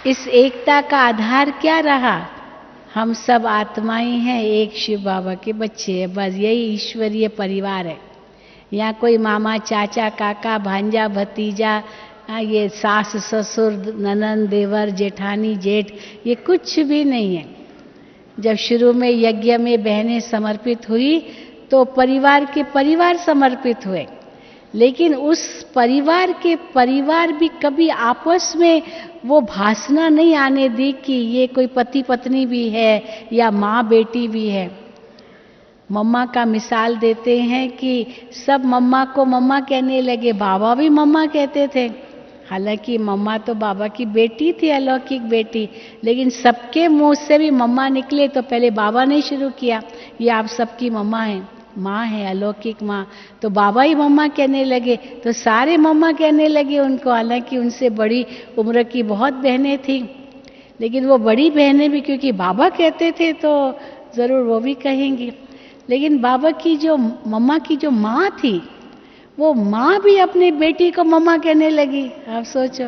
इस एकता का आधार क्या रहा? हम सब आत्माएं हैं, एक शिव बाबा के बच्चे हैं, बस यही ईश्वरीय परिवार है। यहाँ कोई मामा, चाचा, काका, भांजा, भतीजा, ये सास, ससुर, ननंद, देवर, जेठानी, जेठ, ये कुछ भी नहीं है। जब शुरू में यज्ञ में बहनें समर्पित हुई तो परिवार के परिवार समर्पित हुए, लेकिन उस परिवार के परिवार भी कभी आपस में वो भासना नहीं आने दी कि ये कोई पति पत्नी भी है या माँ बेटी भी है। मम्मा का मिसाल देते हैं कि सब मम्मा को मम्मा कहने लगे, बाबा भी मम्मा कहते थे। हालांकि मम्मा तो बाबा की बेटी थी, अलौकिक बेटी, लेकिन सबके मुंह से भी मम्मा निकले तो पहले बाबा ने शुरू किया, ये आप सबकी मम्मा हैं, माँ है, अलौकिक माँ। तो बाबा ही मम्मा कहने लगे, तो सारे मम्मा कहने लगे उनको। हालांकि उनसे बड़ी उम्र की बहुत बहनें थी, लेकिन वो बड़ी बहनें भी क्योंकि बाबा कहते थे तो ज़रूर वो भी कहेंगी। लेकिन बाबा की जो मम्मा की जो माँ थी, वो माँ भी अपने बेटी को मम्मा कहने लगी। आप सोचो,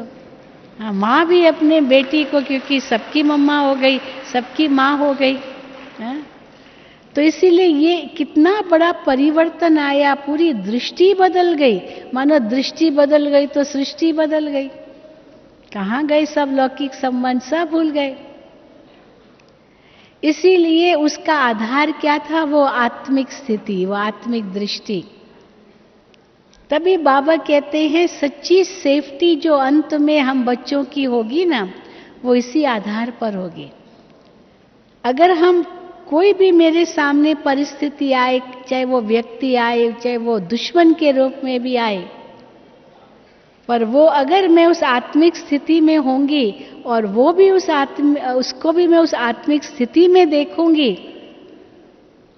हाँ, माँ भी अपने बेटी को, क्योंकि सबकी मम्मा हो गई, सबकी माँ हो गई, हाँ? तो इसीलिए ये कितना बड़ा परिवर्तन आया, पूरी दृष्टि बदल गई। मानो दृष्टि बदल गई तो सृष्टि बदल गई। कहाँ गए सब लौकिक संबंध, सब भूल गए। इसीलिए उसका आधार क्या था? वो आत्मिक स्थिति, वो आत्मिक दृष्टि। तभी बाबा कहते हैं सच्ची सेफ्टी जो अंत में हम बच्चों की होगी ना, वो इसी आधार पर होगी। अगर हम कोई भी मेरे सामने परिस्थिति आए, चाहे वो व्यक्ति आए, चाहे वो दुश्मन के रूप में भी आए, पर वो अगर मैं उस आत्मिक स्थिति में होंगी और वो भी उसको भी मैं उस आत्मिक स्थिति में देखूंगी,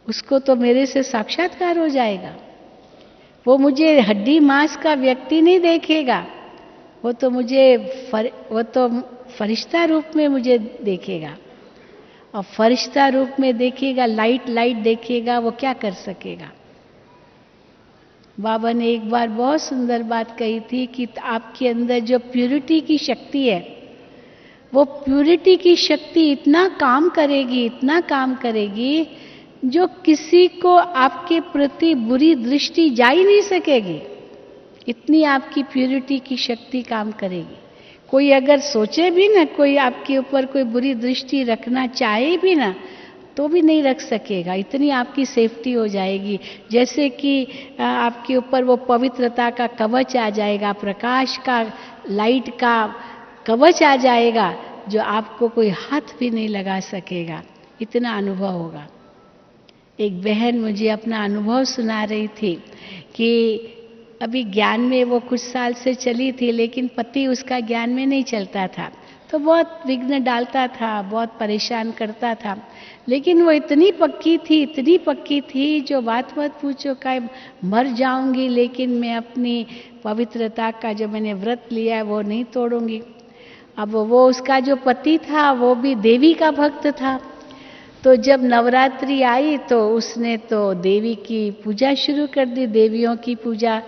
उसको तो मेरे से साक्षात्कार हो जाएगा। वो मुझे हड्डी मांस का व्यक्ति नहीं देखेगा, वो तो फरिश्ता रूप में मुझे देखेगा। और फरिश्ता रूप में देखेगा, लाइट देखेगा, वो क्या कर सकेगा? बाबा ने एक बार बहुत सुंदर बात कही थी कि आपके अंदर जो प्यूरिटी की शक्ति है, वो प्यूरिटी की शक्ति इतना काम करेगी, इतना काम करेगी, जो किसी को आपके प्रति बुरी दृष्टि जा ही नहीं सकेगी। इतनी आपकी प्यूरिटी की शक्ति काम करेगी। कोई अगर सोचे भी ना, कोई आपके ऊपर कोई बुरी दृष्टि रखना चाहे भी ना, तो भी नहीं रख सकेगा। इतनी आपकी सेफ्टी हो जाएगी। जैसे कि आपके ऊपर वो पवित्रता का कवच आ जाएगा, प्रकाश का, लाइट का कवच आ जाएगा, जो आपको कोई हाथ भी नहीं लगा सकेगा। इतना अनुभव होगा। एक बहन मुझे अपना अनुभव सुना रही थी कि अभी ज्ञान में वो कुछ साल से चली थी, लेकिन पति उसका ज्ञान में नहीं चलता था, तो बहुत विघ्न डालता था, बहुत परेशान करता था। लेकिन वो इतनी पक्की थी, जो बात मत पूछो, का मर जाऊंगी लेकिन मैं अपनी पवित्रता का जो मैंने व्रत लिया है वो नहीं तोड़ूंगी। अब वो उसका जो पति था वो भी देवी का भक्त था। तो जब नवरात्रि आई तो उसने तो देवी की पूजा शुरू कर दी, देवियों की पूजा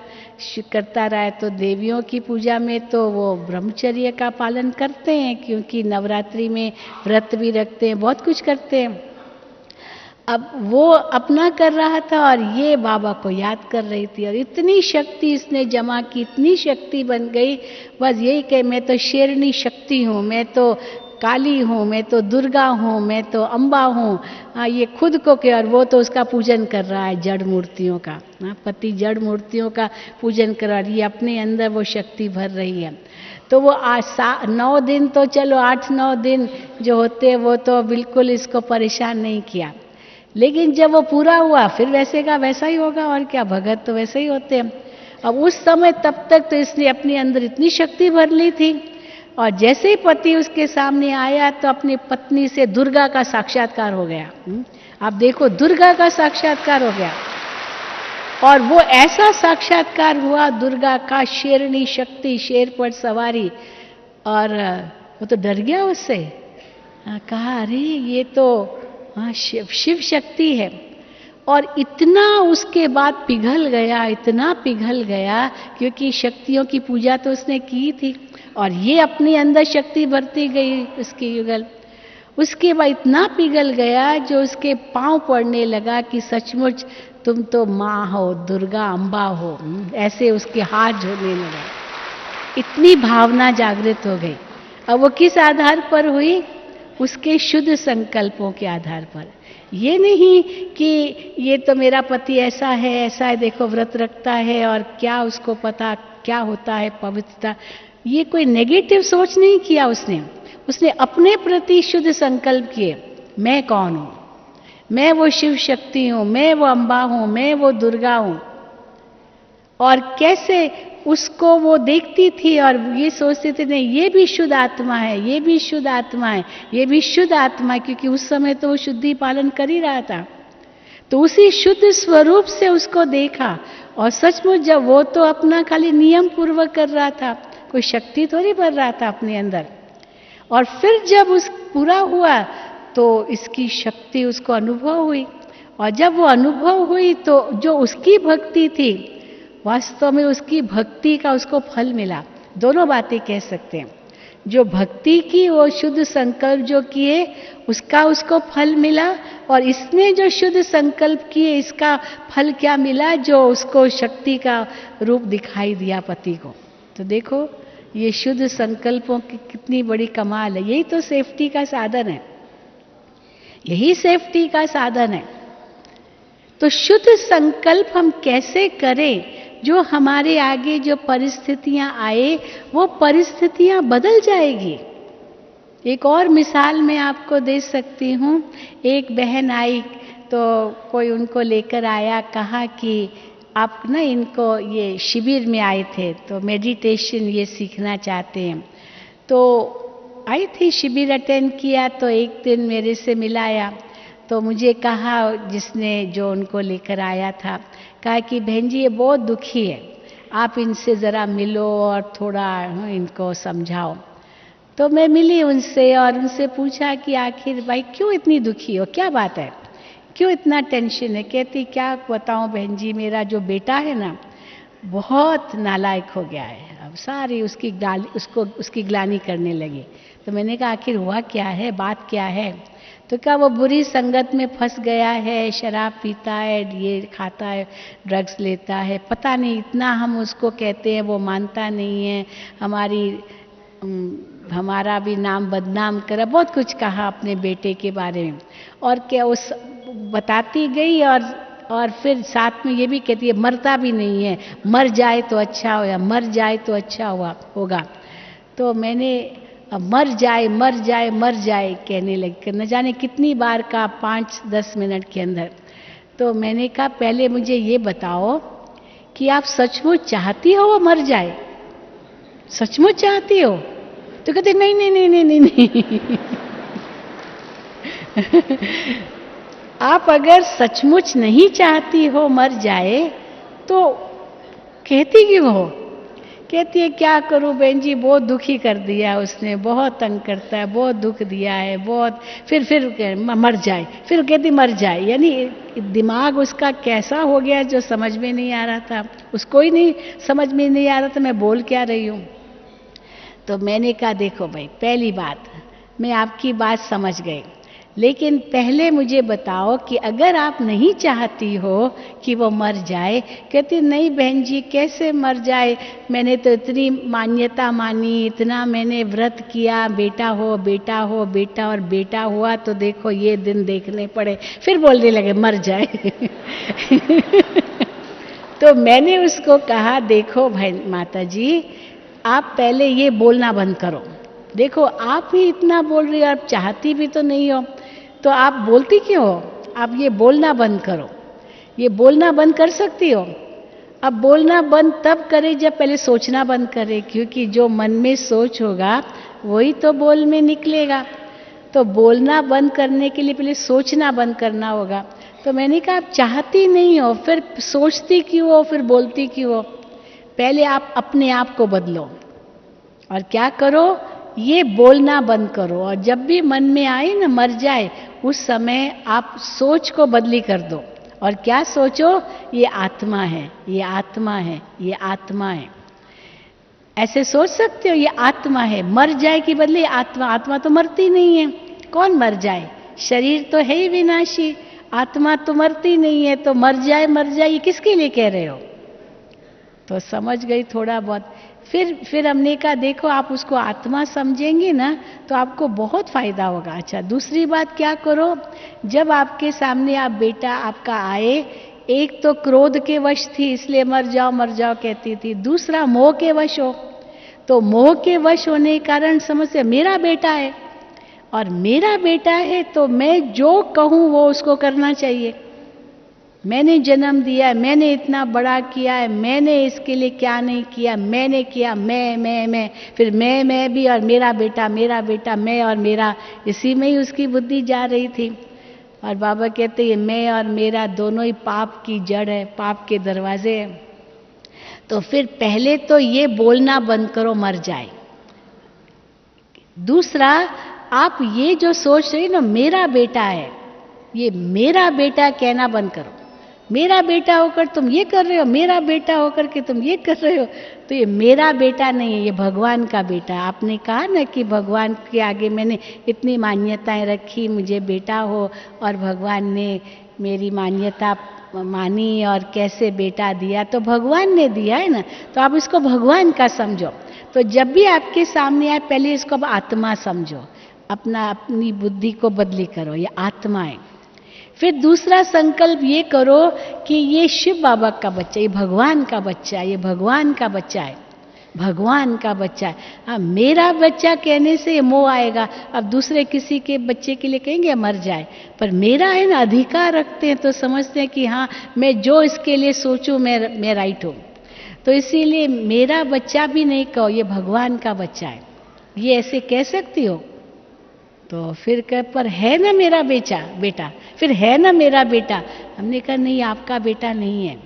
करता रहा है। तो देवियों की पूजा में तो वो ब्रह्मचर्य का पालन करते हैं, क्योंकि नवरात्रि में व्रत भी रखते हैं, बहुत कुछ करते हैं। अब वो अपना कर रहा था और ये बाबा को याद कर रही थी, और इतनी शक्ति इसने जमा की, इतनी शक्ति बन गई, बस यही कहे मैं तो शेरनी शक्ति हूँ, मैं तो काली हूँ, मैं तो दुर्गा हूँ, मैं तो अम्बा हूँ। ये खुद को के, और वो तो उसका पूजन कर रहा है जड़ मूर्तियों का। पति जड़ मूर्तियों का पूजन कर रहा है, ये अपने अंदर वो शक्ति भर रही है। तो वो 9 दिन तो चलो, 8-9 दिन जो होते हैं वो तो बिल्कुल इसको परेशान नहीं किया, लेकिन जब वो पूरा हुआ फिर वैसे का वैसा ही होगा, और क्या, भगत तो वैसे ही होते हैं। अब उस समय तब तक तो इसने अपने अंदर इतनी शक्ति भर ली थी, और जैसे ही पति उसके सामने आया तो अपनी पत्नी से दुर्गा का साक्षात्कार हो गया। आप देखो, दुर्गा का साक्षात्कार हो गया, और वो ऐसा साक्षात्कार हुआ दुर्गा का, शेरनी शक्ति, शेर पर सवारी, और वो तो डर गया उससे। कहा अरे ये तो शिव शक्ति है। और इतना उसके बाद पिघल गया, इतना पिघल गया, क्योंकि शक्तियों की पूजा तो उसने की थी, और ये अपने अंदर शक्ति भरती गई उसकी युगल। उसके बाद इतना पिघल गया जो उसके पांव पड़ने लगा कि सचमुच तुम तो माँ हो, दुर्गा अम्बा हो। ऐसे उसके हाथ जोड़ने लगा, इतनी भावना जागृत हो गई। अब वो किस आधार पर हुई? उसके शुद्ध संकल्पों के आधार पर। ये नहीं कि ये तो मेरा पति ऐसा है, देखो व्रत रखता है और क्या उसको पता क्या होता है पवित्रता। ये कोई नेगेटिव सोच नहीं किया उसने अपने प्रति शुद्ध संकल्प किए। मैं कौन हूं? मैं वो शिव शक्ति हूं, मैं वो अम्बा हूं, मैं वो दुर्गा हूं। और कैसे उसको वो देखती थी और ये सोचती थी नहीं, ये भी शुद्ध आत्मा है, ये भी शुद्ध आत्मा है, ये भी शुद्ध आत्मा है, क्योंकि उस समय तो वो शुद्धि पालन कर ही रहा था। तो उसी शुद्ध स्वरूप से उसको देखा, और सचमुच जब वो तो अपना खाली नियम पूर्वक कर रहा था, कोई शक्ति थोड़ी भर रहा था अपने अंदर। और फिर जब उस पूरा हुआ तो इसकी शक्ति उसको अनुभव हुई, और जब वो अनुभव हुई तो जो उसकी भक्ति थी, वास्तव में उसकी भक्ति का उसको फल मिला। दोनों बातें कह सकते हैं, जो भक्ति की वो शुद्ध संकल्प जो किए उसका उसको फल मिला, और इसने जो शुद्ध संकल्प किए इसका फल क्या मिला, जो उसको शक्ति का रूप दिखाई दिया पति को। तो देखो ये शुद्ध संकल्पों की कितनी बड़ी कमाल है। यही तो सेफ्टी का साधन है, यही सेफ्टी का साधन है। तो शुद्ध संकल्प हम कैसे करें जो हमारे आगे जो परिस्थितियां आए वो परिस्थितियां बदल जाएगी। एक और मिसाल मैं आपको दे सकती हूँ। एक बहन आई तो कोई उनको लेकर आया, कहा कि आप ना इनको ये शिविर में आए थे तो मेडिटेशन ये सीखना चाहते हैं। तो आई थी, शिविर अटेंड किया, तो एक दिन मेरे से मिलाया तो मुझे कहा, जिसने जो उनको लेकर आया था, कहा कि बहन जी ये बहुत दुखी है, आप इनसे ज़रा मिलो और थोड़ा इनको समझाओ। तो मैं मिली उनसे और उनसे पूछा कि आखिर भाई क्यों इतनी दुखी हो, क्या बात है, क्यों इतना टेंशन है? कहती क्या बताऊं बहन जी, मेरा जो बेटा है ना बहुत नालायक हो गया है, अब सारी उसकी ग्लानि करने लगी। तो मैंने कहा आखिर हुआ क्या है, बात क्या है? तो क्या वो बुरी संगत में फंस गया है, शराब पीता है, ये खाता है, ड्रग्स लेता है, पता नहीं, इतना हम उसको कहते हैं वो मानता नहीं है, हमारा भी नाम बदनाम करा, बहुत कुछ कहा अपने बेटे के बारे में। और क्या उस बताती गई, और फिर साथ में ये भी कहती है मरता भी नहीं है, मर जाए तो अच्छा हो, या मर जाए तो अच्छा होगा। तो मैंने मर जाए मर जाए मर जाए कहने लगी, न जाने कितनी बार का, 5-10 मिनट के अंदर। तो मैंने कहा पहले मुझे ये बताओ कि आप सचमुच चाहती हो वो मर जाए, सचमुच चाहती हो? तो कहते नहीं नहीं नहीं नहीं नहीं, नहीं। आप अगर सचमुच नहीं चाहती हो मर जाए तो कहती क्यों हो? कहती है क्या करूं बहन जी, बहुत दुखी कर दिया उसने, बहुत तंग करता है, बहुत दुख दिया है, बहुत। फिर मर जाए, फिर कहती मर जाए, यानी दिमाग उसका कैसा हो गया जो समझ में नहीं आ रहा था, उसको ही नहीं समझ में नहीं आ रहा था मैं बोल क्या रही हूं। तो मैंने कहा देखो भाई, पहली बात मैं आपकी बात समझ गई, लेकिन पहले मुझे बताओ कि अगर आप नहीं चाहती हो कि वो मर जाए, कहती नहीं बहन जी कैसे मर जाए, मैंने तो इतनी मान्यता मानी, इतना मैंने व्रत किया, बेटा हो बेटा हो बेटा, और बेटा हुआ तो देखो ये दिन देखने पड़े। फिर बोलने लगे मर जाए। तो मैंने उसको कहा देखो भाई माता जी, आप पहले ये बोलना बंद करो। देखो आप ही इतना बोल रही हो, आप चाहती भी तो नहीं हो, तो आप बोलती क्यों हो? आप ये बोलना बंद करो। ये बोलना बंद कर सकती हो? अब बोलना बंद तब करे जब पहले सोचना बंद करे, क्योंकि जो मन में सोच होगा वही तो बोल में निकलेगा। तो बोलना बंद करने के लिए पहले सोचना बंद करना होगा। तो मैंने कहा आप चाहती नहीं हो, फिर सोचती क्यों हो, फिर बोलती क्यों हो? पहले आप अपने आप को बदलो और क्या करो, ये बोलना बंद करो। और जब भी मन में आए ना मर जाए, उस समय आप सोच को बदली कर दो। और क्या सोचो, ये आत्मा है, ये आत्मा है, ये आत्मा है। ऐसे सोच सकते हो, ये आत्मा है। मर जाए की बदले आत्मा, आत्मा तो मरती नहीं है। कौन मर जाए? शरीर तो है ही विनाशी, आत्मा तो मरती नहीं है। तो मर जाए ये किसके लिए कह रहे हो? तो समझ गई थोड़ा बहुत। फिर हमने कहा देखो आप उसको आत्मा समझेंगे ना तो आपको बहुत फायदा होगा। अच्छा दूसरी बात क्या करो, जब आपके सामने आप बेटा आपका आए, एक तो क्रोध के वश थी इसलिए मर जाओ कहती थी, दूसरा मोह के वश हो। तो मोह के वश होने के कारण समझते मेरा बेटा है, और मेरा बेटा है तो मैं जो कहूं वो उसको करना चाहिए। मैंने जन्म दिया है, मैंने इतना बड़ा किया है, मैंने इसके लिए क्या नहीं किया, मैंने किया, मैं, फिर मैं भी, और मेरा बेटा मैं और मेरा, इसी में ही उसकी बुद्धि जा रही थी। और बाबा कहते हैं मैं और मेरा दोनों ही पाप की जड़ है, पाप के दरवाजे हैं। तो फिर पहले तो ये बोलना बंद करो मर जाए। दूसरा, आप ये जो सोच रहे ना मेरा बेटा है, ये मेरा बेटा कहना बंद करो। मेरा बेटा होकर तुम ये कर रहे हो, मेरा बेटा होकर के तुम ये कर रहे हो, तो ये मेरा बेटा नहीं है, ये भगवान का बेटा है। आपने कहा ना कि भगवान के आगे मैंने इतनी मान्यताएं रखी, मुझे बेटा हो, और भगवान ने मेरी मान्यता मानी और कैसे बेटा दिया, तो भगवान ने दिया है ना, तो आप इसको भगवान का समझो। तो जब भी आपके सामने आए पहले इसको अब आत्मा समझो, अपनी बुद्धि को बदली करो, ये आत्मा है। फिर दूसरा संकल्प ये करो कि ये शिव बाबा का बच्चा, ये भगवान का बच्चा है, ये भगवान का बच्चा है, भगवान का बच्चा है। हाँ मेरा बच्चा कहने से मोह आएगा, अब दूसरे किसी के बच्चे के लिए कहेंगे मर जाए, पर मेरा है ना, अधिकार रखते हैं तो समझते हैं कि हाँ मैं जो इसके लिए सोचूं मैं राइट हूं। तो इसीलिए मेरा बच्चा भी नहीं कहो, ये भगवान का बच्चा है, ये ऐसे कह सकती हो? तो फिर कह पर है ना मेरा बेटा, फिर है ना मेरा बेटा। हमने कहा नहीं आपका बेटा नहीं है,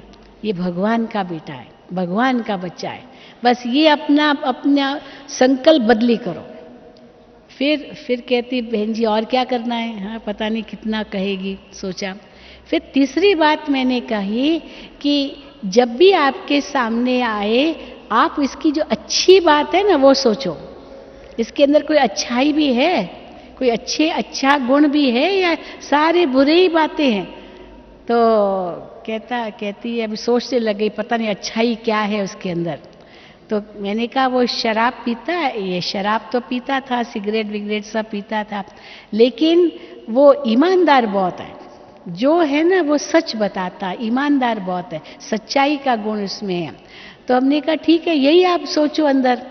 ये भगवान का बेटा है, भगवान का बच्चा है। बस ये अपना संकल्प बदली करो। फिर कहती बहन जी और क्या करना है? हाँ पता नहीं कितना कहेगी, सोचा। फिर तीसरी बात मैंने कही कि जब भी आपके सामने आए आप इसकी जो अच्छी बात है ना वो सोचो, इसके अंदर कोई अच्छाई भी है, कोई अच्छा गुण भी है, या सारे बुरे ही बातें हैं? तो कहती है अभी सोचने लग गई पता नहीं अच्छाई क्या है उसके अंदर। तो मैंने कहा वो शराब पीता है, ये शराब तो पीता था, सिगरेट विगरेट सब पीता था, लेकिन वो ईमानदार बहुत है, जो है ना वो सच बताता, ईमानदार बहुत है, सच्चाई का गुण उसमें है। तो हमने कहा ठीक है यही आप सोचो अंदर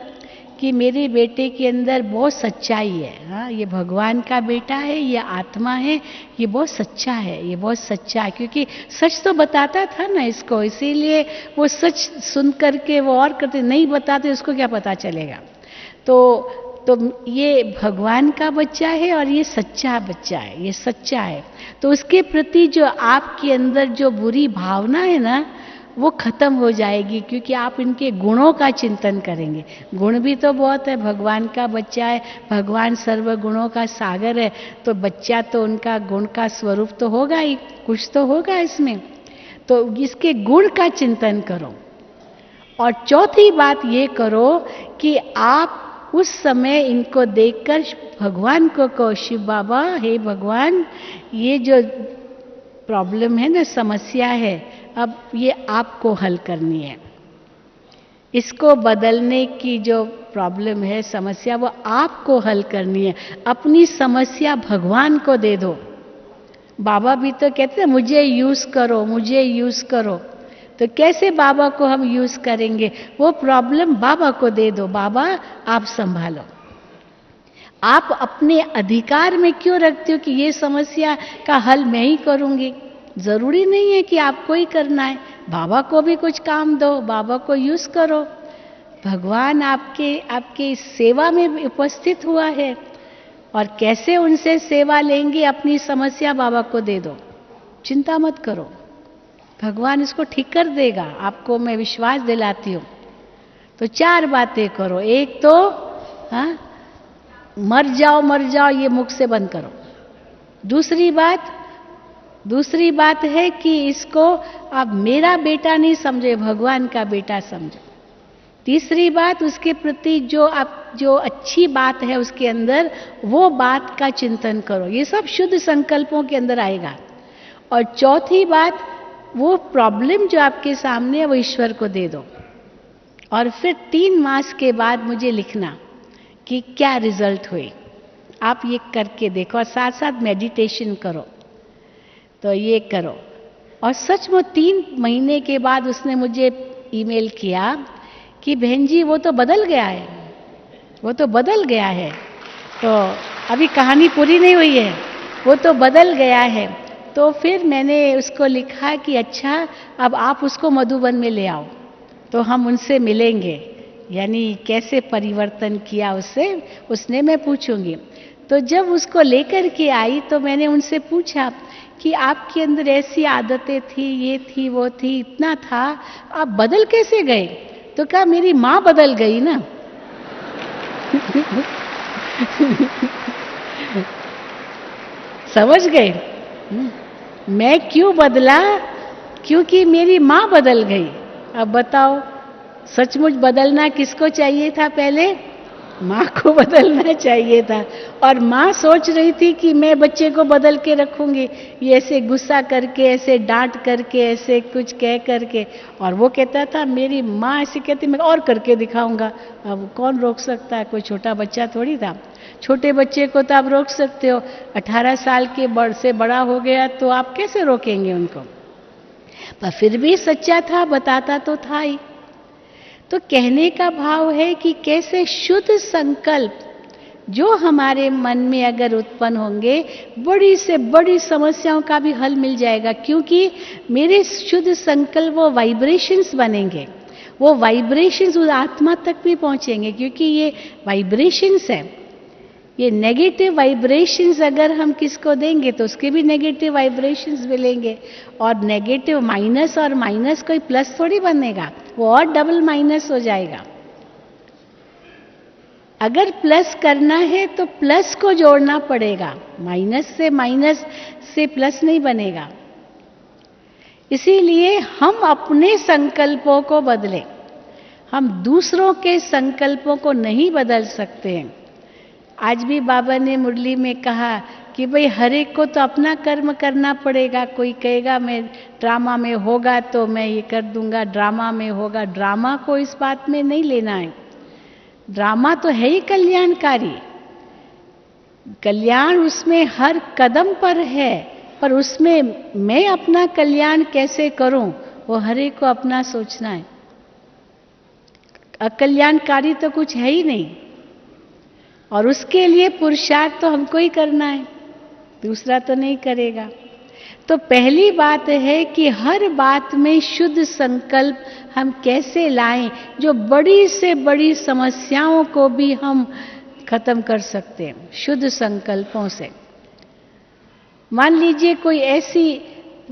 कि मेरे बेटे के अंदर बहुत सच्चाई है। हाँ ये भगवान का बेटा है, ये आत्मा है, ये बहुत सच्चा है, ये बहुत सच्चा है, क्योंकि सच तो बताता था ना इसको, इसीलिए वो सच सुन करके वो और करते, नहीं बताते उसको क्या पता चलेगा। तो ये भगवान का बच्चा है और ये सच्चा बच्चा है, ये सच्चा है। तो उसके प्रति जो आपके अंदर जो बुरी भावना है ना वो खत्म हो जाएगी, क्योंकि आप इनके गुणों का चिंतन करेंगे। गुण भी तो बहुत है, भगवान का बच्चा है, भगवान सर्व गुणों का सागर है, तो बच्चा तो उनका गुण का स्वरूप तो होगा ही, कुछ तो होगा इसमें। तो इसके गुण का चिंतन करो। और चौथी बात ये करो कि आप उस समय इनको देखकर भगवान को कहो, शिव बाबा, हे भगवान, ये जो प्रॉब्लम है ना, समस्या है, अब ये आपको हल करनी है। इसको बदलने की जो प्रॉब्लम है, समस्या, वो आपको हल करनी है। अपनी समस्या भगवान को दे दो। बाबा भी तो कहते हैं मुझे यूज करो, मुझे यूज करो। तो कैसे बाबा को हम यूज करेंगे? वो प्रॉब्लम बाबा को दे दो, बाबा आप संभालो। आप अपने अधिकार में क्यों रखते हो कि ये समस्या का हल मैं ही करूंगी? जरूरी नहीं है कि आपको ही करना है, बाबा को भी कुछ काम दो, बाबा को यूज करो। भगवान आपके सेवा में उपस्थित हुआ है, और कैसे उनसे सेवा लेंगे? अपनी समस्या बाबा को दे दो, चिंता मत करो, भगवान इसको ठीक कर देगा, आपको मैं विश्वास दिलाती हूँ। तो 4 बातें करो। एक तो मर जाओ ये मुख से बंद करो। दूसरी बात है कि इसको आप मेरा बेटा नहीं समझे, भगवान का बेटा समझो। तीसरी बात, उसके प्रति जो अच्छी बात है उसके अंदर, वो बात का चिंतन करो। ये सब शुद्ध संकल्पों के अंदर आएगा। और चौथी बात, वो प्रॉब्लम जो आपके सामने है वो ईश्वर को दे दो। और फिर 3 मास के बाद मुझे लिखना कि क्या रिजल्ट हुए। आप ये करके देखो, और साथ साथ मेडिटेशन करो। तो ये करो। और सचमुच 3 महीने के बाद उसने मुझे ईमेल किया कि बहन जी वो तो बदल गया है, वो तो बदल गया है। तो अभी कहानी पूरी नहीं हुई है, वो तो बदल गया है। तो फिर मैंने उसको लिखा कि अच्छा, अब आप उसको मधुबन में ले आओ, तो हम उनसे मिलेंगे, यानी कैसे परिवर्तन किया उसने मैं पूछूंगी। तो जब उसको लेकर के आई तो मैंने उनसे पूछा कि आपके अंदर ऐसी आदतें थी, ये थी, वो थी, इतना था, आप बदल कैसे गए? तो कहा मेरी माँ बदल गई ना। समझ गए? मैं क्यों बदला? क्योंकि मेरी माँ बदल गई। अब बताओ, सचमुच बदलना किसको चाहिए था? पहले माँ को बदलना चाहिए था। और माँ सोच रही थी कि मैं बच्चे को बदल के रखूंगी, ये ऐसे गुस्सा करके, ऐसे डांट करके, ऐसे कुछ कह करके। और वो कहता था, मेरी माँ ऐसे कहती, मैं और करके दिखाऊंगा। अब कौन रोक सकता है? कोई छोटा बच्चा थोड़ी था। छोटे बच्चे को तो आप रोक सकते हो, 18 साल के से बड़ा हो गया तो आप कैसे रोकेंगे उनको? पर फिर भी सच्चा था, बताता तो था ही। तो कहने का भाव है कि कैसे शुद्ध संकल्प जो हमारे मन में अगर उत्पन्न होंगे, बड़ी से बड़ी समस्याओं का भी हल मिल जाएगा। क्योंकि मेरे शुद्ध संकल्प वो वाइब्रेशंस बनेंगे, वो वाइब्रेशंस उस आत्मा तक भी पहुंचेंगे। क्योंकि ये वाइब्रेशंस है, ये नेगेटिव वाइब्रेशंस अगर हम किसको देंगे तो उसके भी नेगेटिव वाइब्रेशंस मिलेंगे। और नेगेटिव माइनस और माइनस कोई प्लस थोड़ी बनेगा, वो और डबल माइनस हो जाएगा। अगर प्लस करना है तो प्लस को जोड़ना पड़ेगा, माइनस से प्लस नहीं बनेगा। इसीलिए हम अपने संकल्पों को बदलें, हम दूसरों के संकल्पों को नहीं बदल सकते हैं। आज भी बाबा ने मुरली में कहा कि भाई हर एक को तो अपना कर्म करना पड़ेगा। कोई कहेगा मैं ड्रामा में होगा तो मैं ये कर दूंगा, ड्रामा में होगा। ड्रामा को इस बात में नहीं लेना है। ड्रामा तो है ही कल्याणकारी, कल्याण उसमें हर कदम पर है, पर उसमें मैं अपना कल्याण कैसे करूं वो हर एक को अपना सोचना है। अकल्याणकारी तो कुछ है ही नहीं, और उसके लिए पुरुषार्थ तो हमको ही करना है, दूसरा तो नहीं करेगा। तो पहली बात है कि हर बात में शुद्ध संकल्प हम कैसे लाएं, जो बड़ी से बड़ी समस्याओं को भी हम खत्म कर सकते हैं शुद्ध संकल्पों से। मान लीजिए कोई ऐसी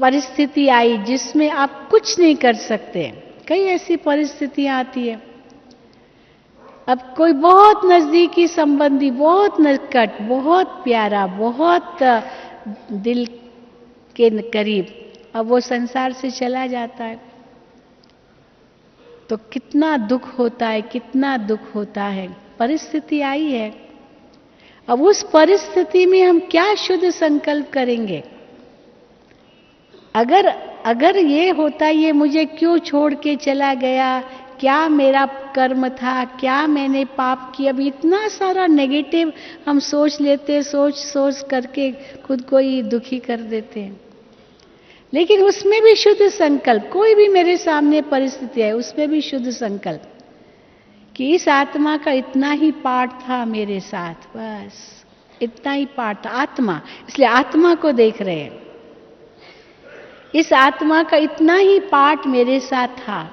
परिस्थिति आई जिसमें आप कुछ नहीं कर सकते, कई ऐसी परिस्थितियां आती है। अब कोई बहुत नजदीकी संबंधी, बहुत निकट, बहुत प्यारा, बहुत दिल के करीब, अब वो संसार से चला जाता है। तो कितना दुख होता है, कितना दुख होता है। परिस्थिति आई है, अब उस परिस्थिति में हम क्या शुद्ध संकल्प करेंगे? अगर ये होता, ये मुझे क्यों छोड़ के चला गया, क्या मेरा कर्म था, क्या मैंने पाप किया, अब इतना सारा नेगेटिव हम सोच लेते, सोच करके खुद को ही दुखी कर देते हैं। लेकिन उसमें भी शुद्ध संकल्प, कोई भी मेरे सामने परिस्थिति है उसमें भी शुद्ध संकल्प कि इस आत्मा का इतना ही पार्ट था मेरे साथ, बस इतना ही पार्ट था। आत्मा, इसलिए आत्मा को देख रहे हैं, इस आत्मा का इतना ही पार्ट मेरे साथ था।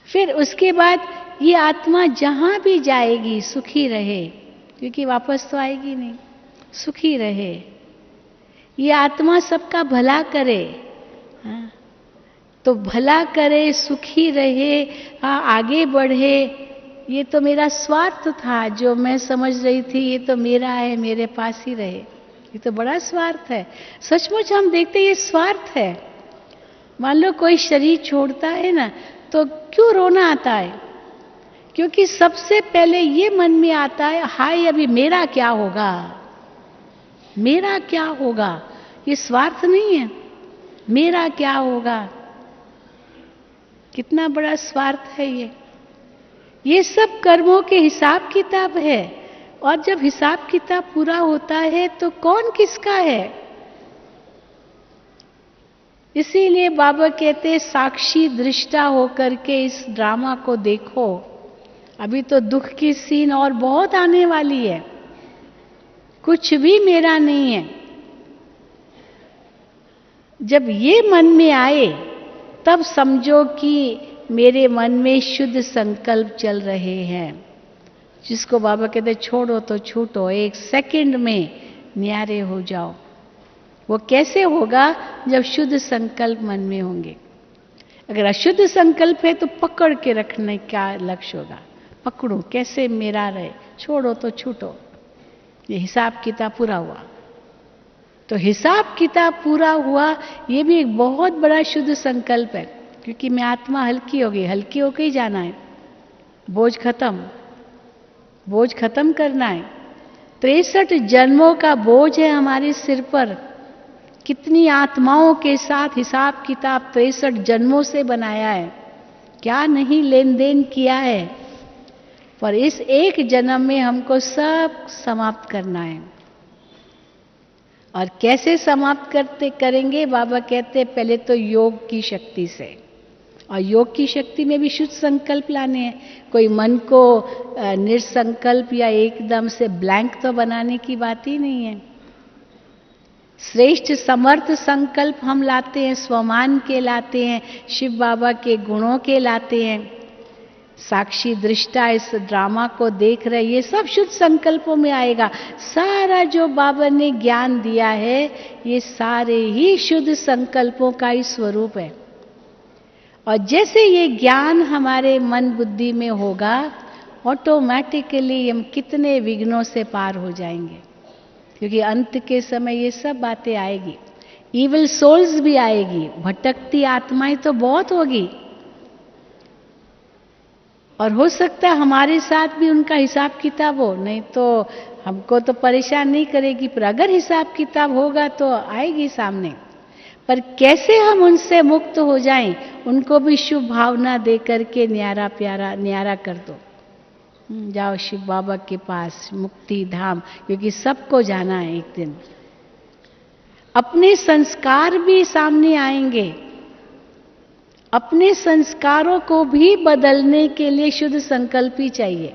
फिर उसके बाद ये आत्मा जहां भी जाएगी सुखी रहे, क्योंकि वापस तो आएगी नहीं, सुखी रहे। ये आत्मा सबका भला करे, हाँ, तो भला करे, सुखी रहे, हाँ, आगे बढ़े। ये तो मेरा स्वार्थ था, जो मैं समझ रही थी ये तो मेरा है, मेरे पास ही रहे, ये तो बड़ा स्वार्थ है। सचमुच हम देखते हैं ये स्वार्थ है। मान लो कोई शरीर छोड़ता है ना, तो क्यों रोना आता है? क्योंकि सबसे पहले ये मन में आता है, हाय अभी मेरा क्या होगा, मेरा क्या होगा। ये स्वार्थ नहीं है, मेरा क्या होगा। कितना बड़ा स्वार्थ है ये सब कर्मों के हिसाब किताब है। और जब हिसाब किताब पूरा होता है तो कौन किसका है? इसीलिए बाबा कहते हैं साक्षी दृष्टा होकर के इस ड्रामा को देखो। अभी तो दुख की सीन और बहुत आने वाली है। कुछ भी मेरा नहीं है। जब ये मन में आए तब समझो कि मेरे मन में शुद्ध संकल्प चल रहे हैं, जिसको बाबा कहते छोड़ो तो छूटो, एक सेकंड में न्यारे हो जाओ। वो कैसे होगा? जब शुद्ध संकल्प मन में होंगे। अगर अशुद्ध संकल्प है तो पकड़ के रखने का लक्ष्य होगा, पकड़ो कैसे मेरा रहे, छोड़ो तो छूटो। ये हिसाब किताब पूरा हुआ। तो हिसाब किताब पूरा हुआ, ये भी एक बहुत बड़ा शुद्ध संकल्प है, क्योंकि मैं आत्मा हल्की हो गई, हल्की होकर ही जाना है। बोझ खत्म करना है। 63 जन्मों का बोझ है हमारे सिर पर। कितनी आत्माओं के साथ हिसाब किताब 63 जन्मों से बनाया है, क्या नहीं लेन देन किया है। पर इस एक जन्म में हमको सब समाप्त करना है। और कैसे समाप्त करेंगे? बाबा कहते हैं पहले तो योग की शक्ति से, और योग की शक्ति में भी शुद्ध संकल्प लाने हैं। कोई मन को निसंकल्प या एकदम से ब्लैंक तो बनाने की बात ही नहीं है। श्रेष्ठ समर्थ संकल्प हम लाते हैं, स्वमान के लाते हैं, शिव बाबा के गुणों के लाते हैं। साक्षी दृष्टा इस ड्रामा को देख रहे, ये सब शुद्ध संकल्पों में आएगा। सारा जो बाबा ने ज्ञान दिया है ये सारे ही शुद्ध संकल्पों का ही स्वरूप है। और जैसे ये ज्ञान हमारे मन बुद्धि में होगा, ऑटोमेटिकली हम कितने विघ्नों से पार हो जाएंगे। क्योंकि अंत के समय ये सब बातें आएगी, इविल सोल्स भी आएगी, भटकती आत्माएं तो बहुत होगी। और हो सकता है हमारे साथ भी उनका हिसाब किताब हो, नहीं तो हमको तो परेशान नहीं करेगी, पर अगर हिसाब किताब होगा तो आएगी सामने। पर कैसे हम उनसे मुक्त हो जाएं? उनको भी शुभ भावना दे करके न्यारा प्यारा न्यारा कर दो। जाओ शिव बाबा के पास, मुक्ति धाम, क्योंकि सबको जाना है एक दिन। अपने संस्कार भी सामने आएंगे। अपने संस्कारों को भी बदलने के लिए शुद्ध संकल्प ही चाहिए।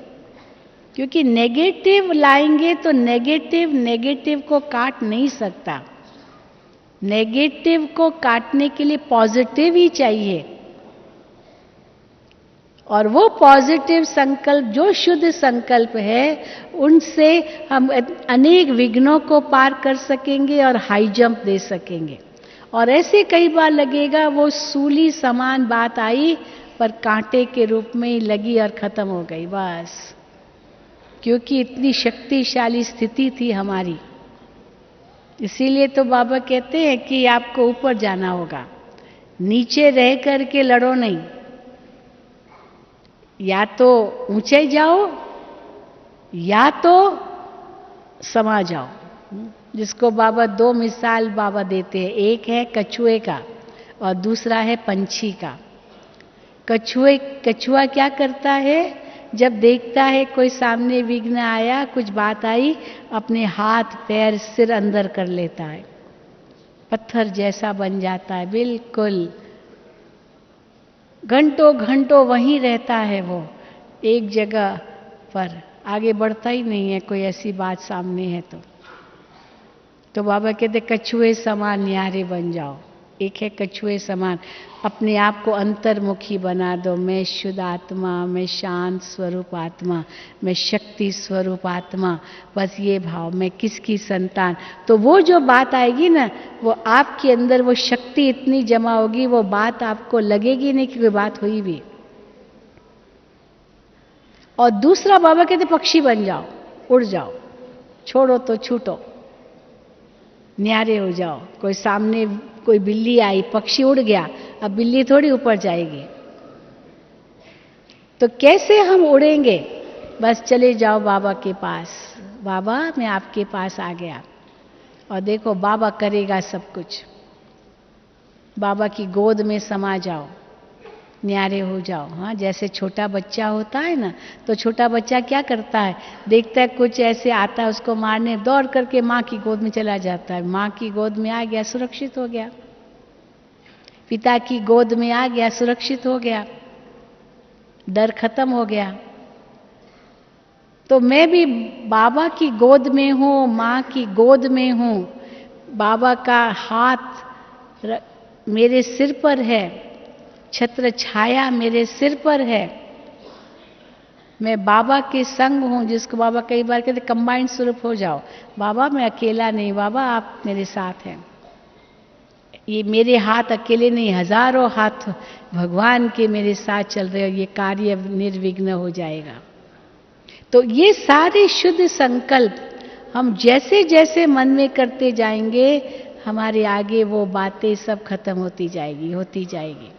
क्योंकि नेगेटिव लाएंगे तो नेगेटिव को काट नहीं सकता। नेगेटिव को काटने के लिए पॉजिटिव ही चाहिए। और वो पॉजिटिव संकल्प जो शुद्ध संकल्प है, उनसे हम अनेक विघ्नों को पार कर सकेंगे और हाई जंप दे सकेंगे। और ऐसे कई बार लगेगा वो सूली समान बात आई पर कांटे के रूप में ही लगी और खत्म हो गई बस। क्योंकि इतनी शक्तिशाली स्थिति थी हमारी। इसीलिए तो बाबा कहते हैं कि आपको ऊपर जाना होगा, नीचे रह करके लड़ो नहीं। या तो ऊंचे जाओ या तो समा जाओ। जिसको बाबा दो मिसाल बाबा देते हैं, एक है कछुए का और दूसरा है पंछी का। कछुआ क्या करता है, जब देखता है कोई सामने विघ्न आया, कुछ बात आई, अपने हाथ पैर सिर अंदर कर लेता है, पत्थर जैसा बन जाता है, बिल्कुल घंटों घंटों वहीं रहता है वो एक जगह पर, आगे बढ़ता ही नहीं है कोई ऐसी बात सामने है तो बाबा कहते कछुए समान न्यारे बन जाओ। एक है कछुए समान, अपने आप को अंतर्मुखी बना दो। मैं शुद्ध आत्मा, मैं शांत स्वरूप आत्मा, मैं शक्ति स्वरूप आत्मा, बस ये भाव, मैं किसकी संतान। तो वो जो बात आएगी ना, वो आपके अंदर वो शक्ति इतनी जमा होगी, वो बात आपको लगेगी नहीं कि कोई बात हुई भी। और दूसरा बाबा कहते पक्षी बन जाओ, उड़ जाओ, छोड़ो तो छूटो, न्यारे हो जाओ। कोई सामने कोई बिल्ली आई, पक्षी उड़ गया, अब बिल्ली थोड़ी ऊपर जाएगी। तो कैसे हम उड़ेंगे? बस चले जाओ बाबा के पास, बाबा मैं आपके पास आ गया, और देखो बाबा करेगा सब कुछ। बाबा की गोद में समा जाओ, न्यारे हो जाओ। हाँ, जैसे छोटा बच्चा होता है ना, तो छोटा बच्चा क्या करता है, देखता है कुछ ऐसे आता है उसको मारने, दौड़ करके माँ की गोद में चला जाता है। माँ की गोद में आ गया, सुरक्षित हो गया। पिता की गोद में आ गया, सुरक्षित हो गया, डर खत्म हो गया। तो मैं भी बाबा की गोद में हूँ, माँ की गोद में हूँ, बाबा का हाथ मेरे सिर पर है, छत्र छाया मेरे सिर पर है, मैं बाबा के संग हूं। जिसको बाबा कई बार कहते कंबाइंड स्वरूप हो जाओ, बाबा मैं अकेला नहीं, बाबा आप मेरे साथ हैं। ये मेरे हाथ अकेले नहीं, हजारों हाथ भगवान के मेरे साथ चल रहे हो, ये कार्य निर्विघ्न हो जाएगा। तो ये सारे शुद्ध संकल्प हम जैसे जैसे मन में करते जाएंगे, हमारे आगे वो बातें सब खत्म होती जाएगी।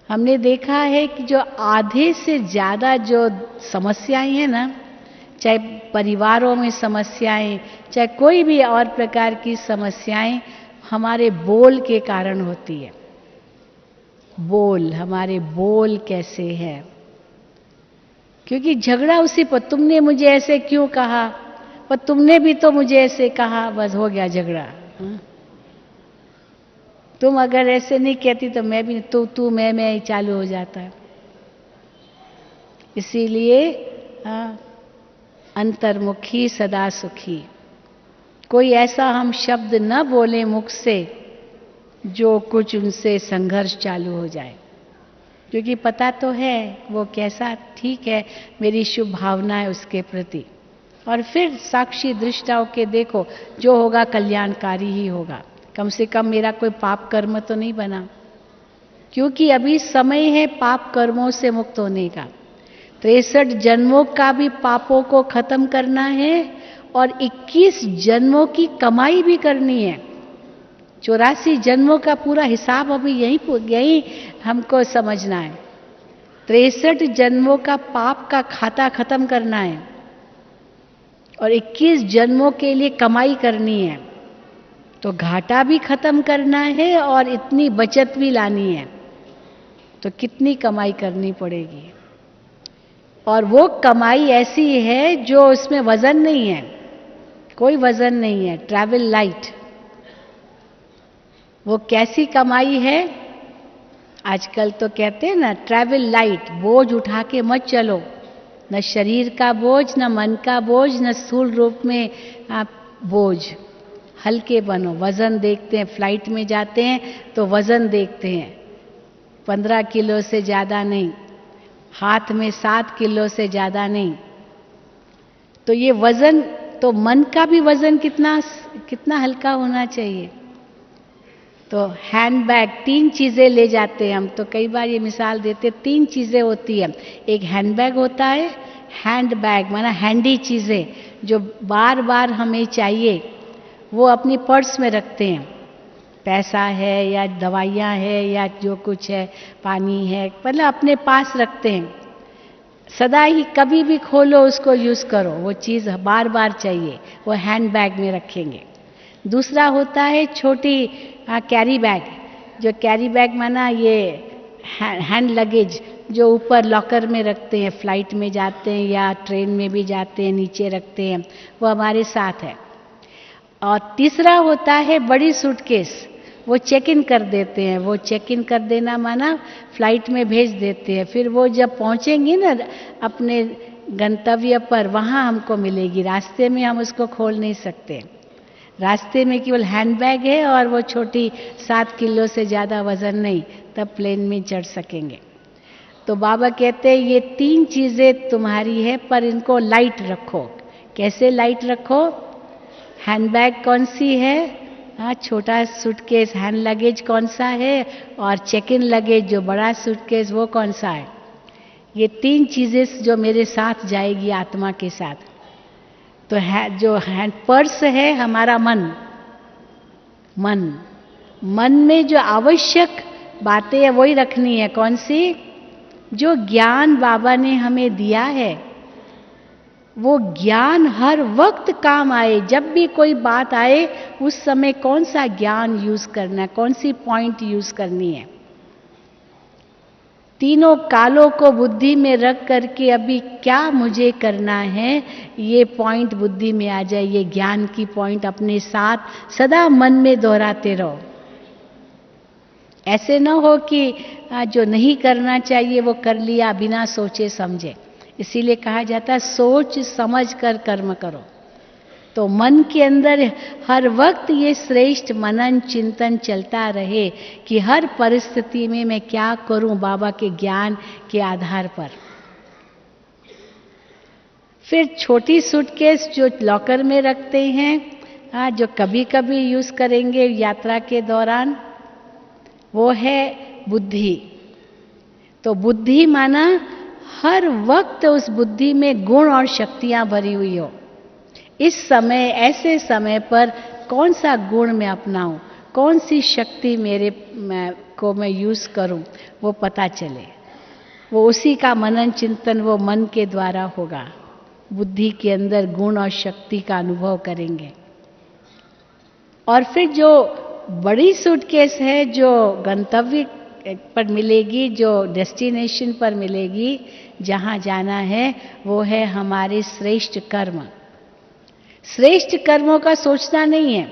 हमने देखा है कि जो आधे से ज्यादा जो समस्याएं हैं ना, चाहे परिवारों में समस्याएं, चाहे कोई भी और प्रकार की समस्याएं, हमारे बोल के कारण होती है। बोल, हमारे बोल कैसे हैं, क्योंकि झगड़ा उसी पर, तुमने मुझे ऐसे क्यों कहा, पर तुमने भी तो मुझे ऐसे कहा, बस हो गया झगड़ा। तुम अगर ऐसे नहीं कहती तो मैं भी, तू मैं ही चालू हो जाता है। इसीलिए अंतर्मुखी सदा सुखी, कोई ऐसा हम शब्द न बोले मुख से जो कुछ उनसे संघर्ष चालू हो जाए, क्योंकि पता तो है वो कैसा, ठीक है मेरी शुभ भावना है उसके प्रति, और फिर साक्षी दृष्टाओं के देखो, जो होगा कल्याणकारी ही होगा। कम से कम मेरा कोई पाप कर्म तो नहीं बना, क्योंकि अभी समय है पाप कर्मों से मुक्त होने का। 63 जन्मों का भी पापों को खत्म करना है, और 21 जन्मों की कमाई भी करनी है। 84 जन्मों का पूरा हिसाब अभी यही हमको समझना है। 63 जन्मों का पाप का खाता खत्म करना है, और 21 जन्मों के लिए कमाई करनी है। तो घाटा भी खत्म करना है और इतनी बचत भी लानी है, तो कितनी कमाई करनी पड़ेगी। और वो कमाई ऐसी है जो उसमें वजन नहीं है, कोई वजन नहीं है, ट्रैवल लाइट। वो कैसी कमाई है, आजकल तो कहते हैं ना ट्रैवल लाइट, बोझ उठा के मत चलो, न शरीर का बोझ, न मन का बोझ, न स्थूल रूप में आप बोझ, हल्के बनो। वजन देखते हैं, फ्लाइट में जाते हैं तो वजन देखते हैं, 15 किलो से ज्यादा नहीं, हाथ में 7 किलो से ज्यादा नहीं। तो ये वजन, तो मन का भी वजन कितना हल्का होना चाहिए। तो हैंडबैग, 3 चीजें ले जाते हैं हम, तो कई बार ये मिसाल देते, 3 चीजें होती है। एक हैंडबैग होता है, हैंडबैग माना हैंडी चीजें जो बार बार हमें चाहिए, वो अपनी पर्स में रखते हैं, पैसा है या दवाइयाँ है या जो कुछ है, पानी है, मतलब अपने पास रखते हैं। सदा ही कभी भी खोलो उसको यूज़ करो, वो चीज़ बार बार चाहिए, वो हैंड बैग में रखेंगे। दूसरा होता है छोटी कैरी बैग, जो कैरी बैग माना ये हैंड लगेज, जो ऊपर लॉकर में रखते हैं, फ्लाइट में जाते हैं या ट्रेन में भी जाते हैं, नीचे रखते हैं, वो हमारे साथ है। और तीसरा होता है बड़ी सूटकेस, वो चेक इन कर देते हैं। वो चेक इन कर देना माना फ्लाइट में भेज देते हैं, फिर वो जब पहुंचेंगी ना अपने गंतव्य पर, वहाँ हमको मिलेगी। रास्ते में हम उसको खोल नहीं सकते। रास्ते में केवल हैंडबैग है और वो छोटी 7 किलो से ज़्यादा वज़न नहीं, तब प्लेन में चढ़ सकेंगे। तो बाबा कहते हैं ये 3 चीज़ें तुम्हारी है, पर इनको लाइट रखो। कैसे लाइट रखो? हैंडबैग कौन सी है? हाँ, छोटा सूटकेस हैंड लगेज कौन सा है? और चेक इन लगेज जो बड़ा सूटकेस वो कौन सा है? ये 3 चीज़ें जो मेरे साथ जाएगी आत्मा के साथ। तो है जो हैंड पर्स है हमारा मन में जो आवश्यक बातें है वही रखनी है। कौन सी? जो ज्ञान बाबा ने हमें दिया है, वो ज्ञान हर वक्त काम आए। जब भी कोई बात आए उस समय कौन सा ज्ञान यूज करना है, कौन सी पॉइंट यूज करनी है। तीनों कालों को बुद्धि में रख करके अभी क्या मुझे करना है, ये पॉइंट बुद्धि में आ जाए। ये ज्ञान की पॉइंट अपने साथ सदा मन में दोहराते रहो। ऐसे न हो कि जो नहीं करना चाहिए वो कर लिया बिना सोचे समझे। इसीलिए कहा जाता है सोच समझ कर कर्म करो। तो मन के अंदर हर वक्त ये श्रेष्ठ मनन चिंतन चलता रहे कि हर परिस्थिति में मैं क्या करूं बाबा के ज्ञान के आधार पर। फिर छोटी सूटकेस जो लॉकर में रखते हैं, जो कभी कभी यूज करेंगे यात्रा के दौरान, वो है बुद्धि। तो बुद्धि माना हर वक्त उस बुद्धि में गुण और शक्तियां भरी हुई हो। इस समय ऐसे समय पर कौन सा गुण मैं अपनाऊं, कौन सी शक्ति को मैं यूज करूं, वो पता चले। वो उसी का मनन चिंतन वो मन के द्वारा होगा। बुद्धि के अंदर गुण और शक्ति का अनुभव करेंगे। और फिर जो बड़ी सूटकेस है जो गंतव्य पर मिलेगी, जो डेस्टिनेशन पर मिलेगी, जहां जाना है, वो है हमारे श्रेष्ठ कर्म। श्रेष्ठ कर्मों का सोचना नहीं है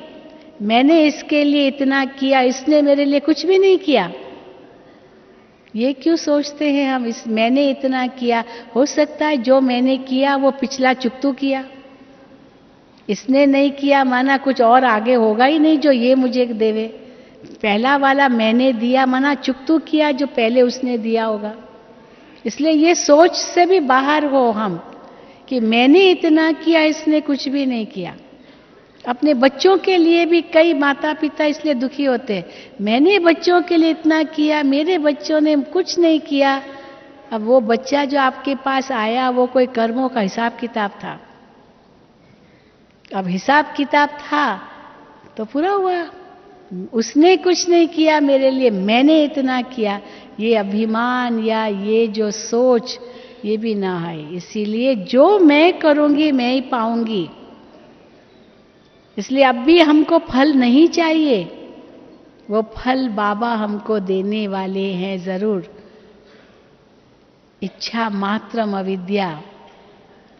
मैंने इसके लिए इतना किया, इसने मेरे लिए कुछ भी नहीं किया। ये क्यों सोचते हैं हम? मैंने इतना किया, हो सकता है जो मैंने किया वो पिछला चुकतू किया, इसने नहीं किया माना कुछ और आगे होगा ही नहीं जो ये मुझे देवे। पहला वाला मैंने दिया माना चुकतू किया जो पहले उसने दिया होगा। इसलिए ये सोच से भी बाहर हो हम कि मैंने इतना किया, इसने कुछ भी नहीं किया। अपने बच्चों के लिए भी कई माता पिता इसलिए दुखी होते हैं, मैंने बच्चों के लिए इतना किया, मेरे बच्चों ने कुछ नहीं किया। अब वो बच्चा जो आपके पास आया वो कोई कर्मों का हिसाब किताब था। अब हिसाब किताब था तो पूरा हुआ। उसने कुछ नहीं किया मेरे लिए, मैंने इतना किया। ये अभिमान या ये जो सोच ये भी ना आए। इसीलिए जो मैं करूंगी मैं ही पाऊंगी। इसलिए अब भी हमको फल नहीं चाहिए, वो फल बाबा हमको देने वाले हैं जरूर। इच्छा मात्रम अविद्या,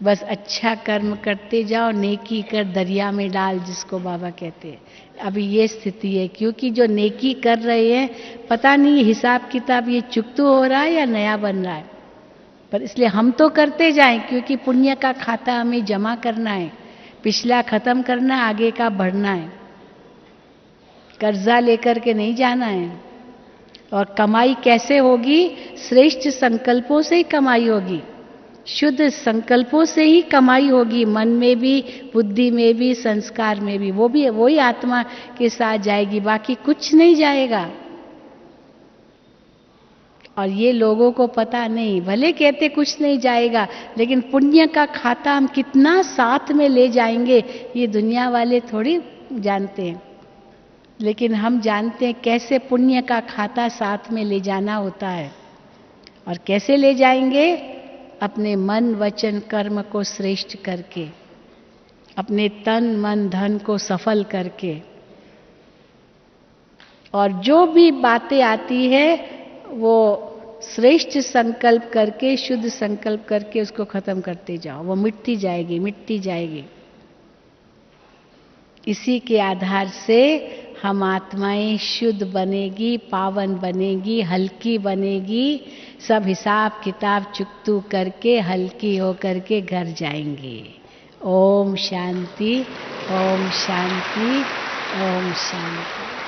बस अच्छा कर्म करते जाओ, नेकी कर दरिया में डाल, जिसको बाबा कहते हैं। अभी ये स्थिति है, क्योंकि जो नेकी कर रहे हैं पता नहीं हिसाब किताब ये चुकतू हो रहा है या नया बन रहा है, पर इसलिए हम तो करते जाएं, क्योंकि पुण्य का खाता हमें जमा करना है, पिछला खत्म करना है, आगे का बढ़ना है। कर्जा लेकर के नहीं जाना है। और कमाई कैसे होगी? श्रेष्ठ संकल्पों से ही कमाई होगी, शुद्ध संकल्पों से ही कमाई होगी। मन में भी, बुद्धि में भी, संस्कार में भी। वो भी वही आत्मा के साथ जाएगी, बाकी कुछ नहीं जाएगा। और ये लोगों को पता नहीं, भले कहते कुछ नहीं जाएगा, लेकिन पुण्य का खाता हम कितना साथ में ले जाएंगे ये दुनिया वाले थोड़ी जानते हैं। लेकिन हम जानते हैं कैसे पुण्य का खाता साथ में ले जाना होता है। और कैसे ले जाएंगे? अपने मन वचन कर्म को श्रेष्ठ करके, अपने तन मन धन को सफल करके, और जो भी बातें आती है वो श्रेष्ठ संकल्प करके, शुद्ध संकल्प करके उसको खत्म करते जाओ। वो मिटती जाएगी, मिटती जाएगी। इसी के आधार से हम आत्माएं शुद्ध बनेगी, पावन बनेगी, हल्की बनेगी। सब हिसाब किताब चुकतू करके हल्की हो करके घर जाएंगे। ओम शांति, ओम शांति, ओम शांति।